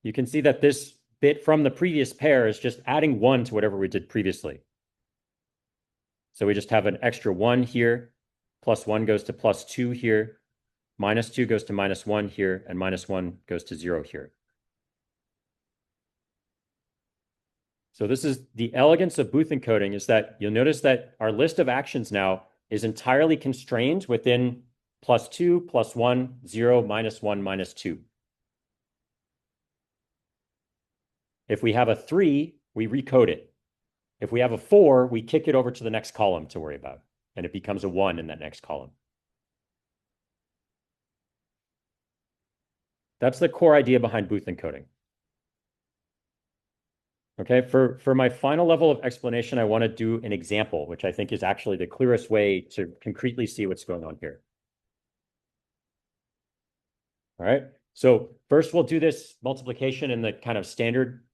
you can see that this bit from the previous pair is just adding 1 to whatever we did previously. So we just have an extra 1 here, +1 goes to +2 here, -2 goes to -1 here, and -1 goes to 0 here. So this is the elegance of Booth encoding, is that you'll notice that our list of actions now is entirely constrained within +2, +1, 0, -1, -2. If we have a 3, we recode it. If we have a 4, we kick it over to the next column to worry about, and it becomes a 1 in that next column. That's the core idea behind Booth encoding. Okay, for my final level of explanation, I want to do an example, which I think is actually the clearest way to concretely see what's going on here. All right, so first we'll do this multiplication in the kind of standard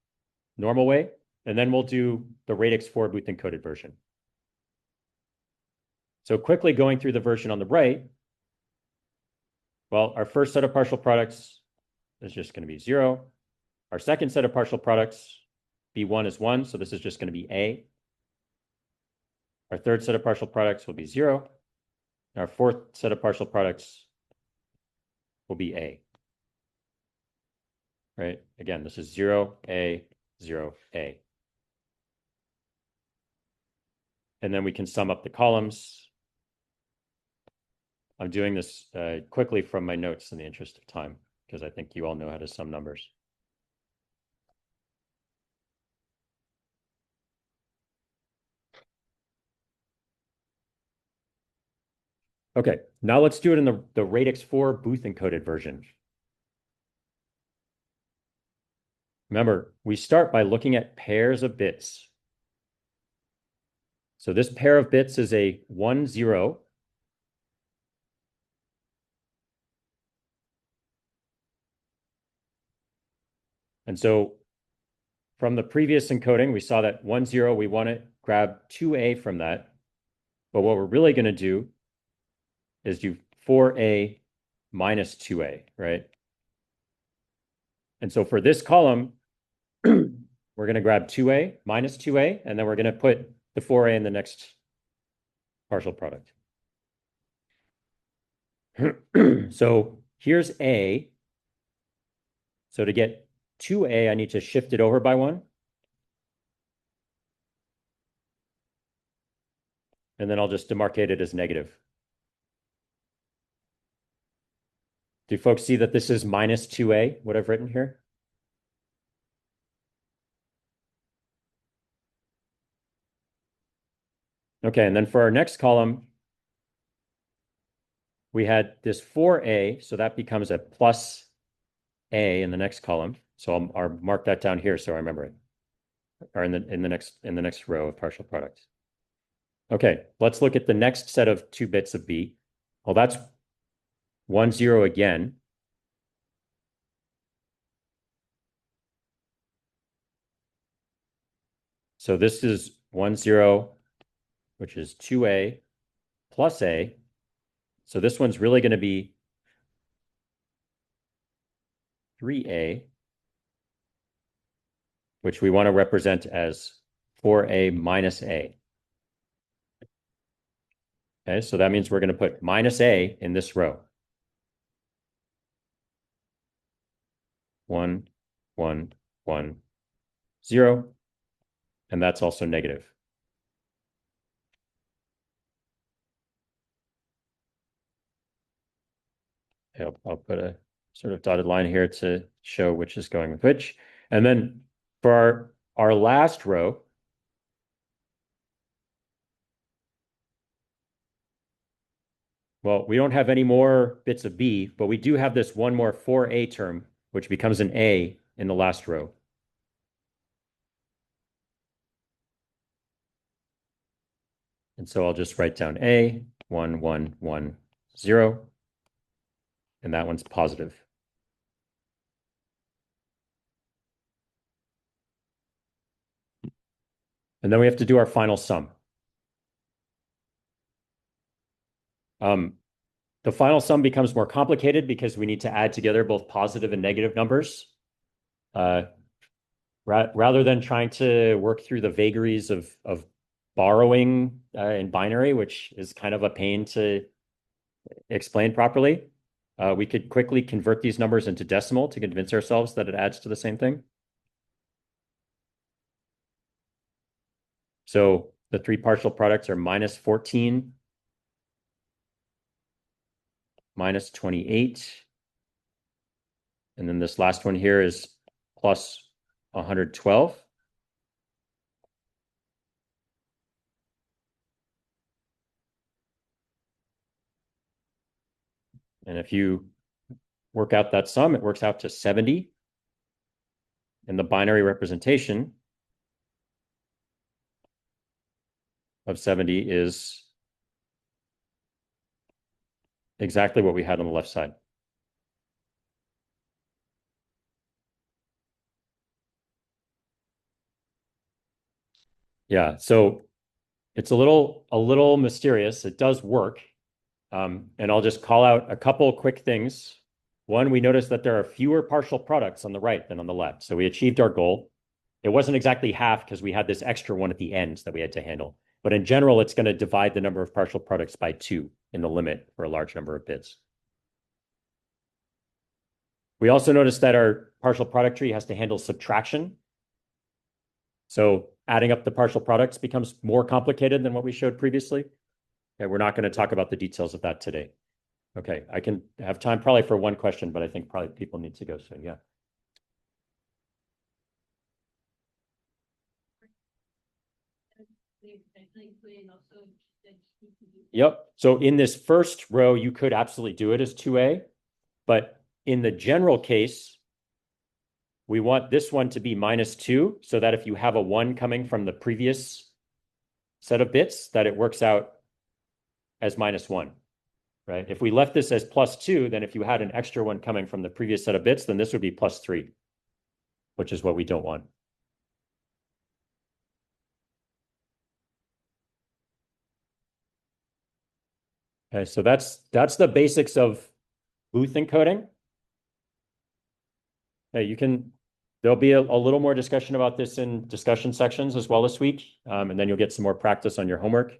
normal way, and then we'll do the radix 4 Booth encoded version. So quickly going through the version on the right, well, our first set of partial products is just going to be 0. Our second set of partial products, B1 is 1, so this is just going to be A. Our third set of partial products will be 0. And our fourth set of partial products will be A. Right? Again, this is 0, A, 0, A. And then we can sum up the columns. I'm doing this quickly from my notes in the interest of time, because I think you all know how to sum numbers. Okay, now let's do it in the radix 4 Booth encoded version. Remember, we start by looking at pairs of bits. So this pair of bits is a 1, 0. And so from the previous encoding, we saw that 1, 0, we want to grab 2A from that. But what we're really going to do is do 4A minus 2A, right? And so for this column, we're going to grab 2A minus 2A, and then we're going to put the 4A in the next partial product. So here's A. So to get 2A, I need to shift it over by 1. And then I'll just demarcate it as negative. Do folks see that this is minus 2A, what I've written here? Okay, and then for our next column, we had this 4A, so that becomes a plus A in the next column. So I'll mark that down here so I remember it. Or in the next row of partial products. Okay, let's look at the next set of 2 bits of B. Well, that's 1, 0 again. So this is 1, 0, which is 2A plus A. So this one's really going to be 3A, which we want to represent as 4A minus A. Okay, so that means we're going to put minus A in this row. 1, 1, 1, 0. And that's also negative. I'll put a sort of dotted line here to show which is going with which. And then for our last row, well, we don't have any more bits of B, but we do have this one more 4A term, which becomes an A in the last row. And so I'll just write down A, 1, 1, 1, 0. and that one's positive. And then we have to do our final sum. The final sum becomes more complicated because we need to add together both positive and negative numbers. Rather than trying to work through the vagaries of borrowing in binary, which is kind of a pain to explain properly, we could quickly convert these numbers into decimal to convince ourselves that it adds to the same thing. So the three partial products are minus 14, minus 28. And then this last one here is plus 112. And if you work out that sum, it works out to 70. And the binary representation of 70 is exactly what we had on the left side. Yeah, so it's a little mysterious. It does work. And I'll just call out a couple quick things. One, we noticed that there are fewer partial products on the right than on the left. So we achieved our goal. It wasn't exactly half because we had this extra one at the end that we had to handle. But in general, it's going to divide the number of partial products by 2 in the limit for a large number of bits. We also noticed that our partial product tree has to handle subtraction. So adding up the partial products becomes more complicated than what we showed previously. Okay, we're not going to talk about the details of that today. Okay, I can have time probably for one question, but I think probably people need to go, so yeah. Yep, so in this first row, you could absolutely do it as 2A, but in the general case, we want this one to be minus 2, so that if you have a 1 coming from the previous set of bits, that it works out as minus 1, right? If we left this as plus 2, then if you had an extra one coming from the previous set of bits, then this would be plus 3, which is what we don't want. Okay, so that's the basics of Booth encoding. Okay, there'll be a little more discussion about this in discussion sections as well this week, and then you'll get some more practice on your homework.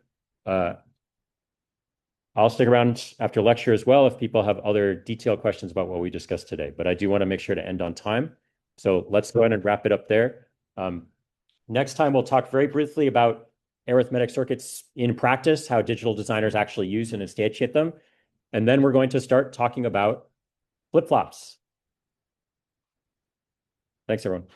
I'll stick around after lecture as well if people have other detailed questions about what we discussed today, but I do want to make sure to end on time. So let's go ahead and wrap it up there. Next time, we'll talk very briefly about arithmetic circuits in practice, how digital designers actually use and instantiate them. And then we're going to start talking about flip-flops. Thanks, everyone.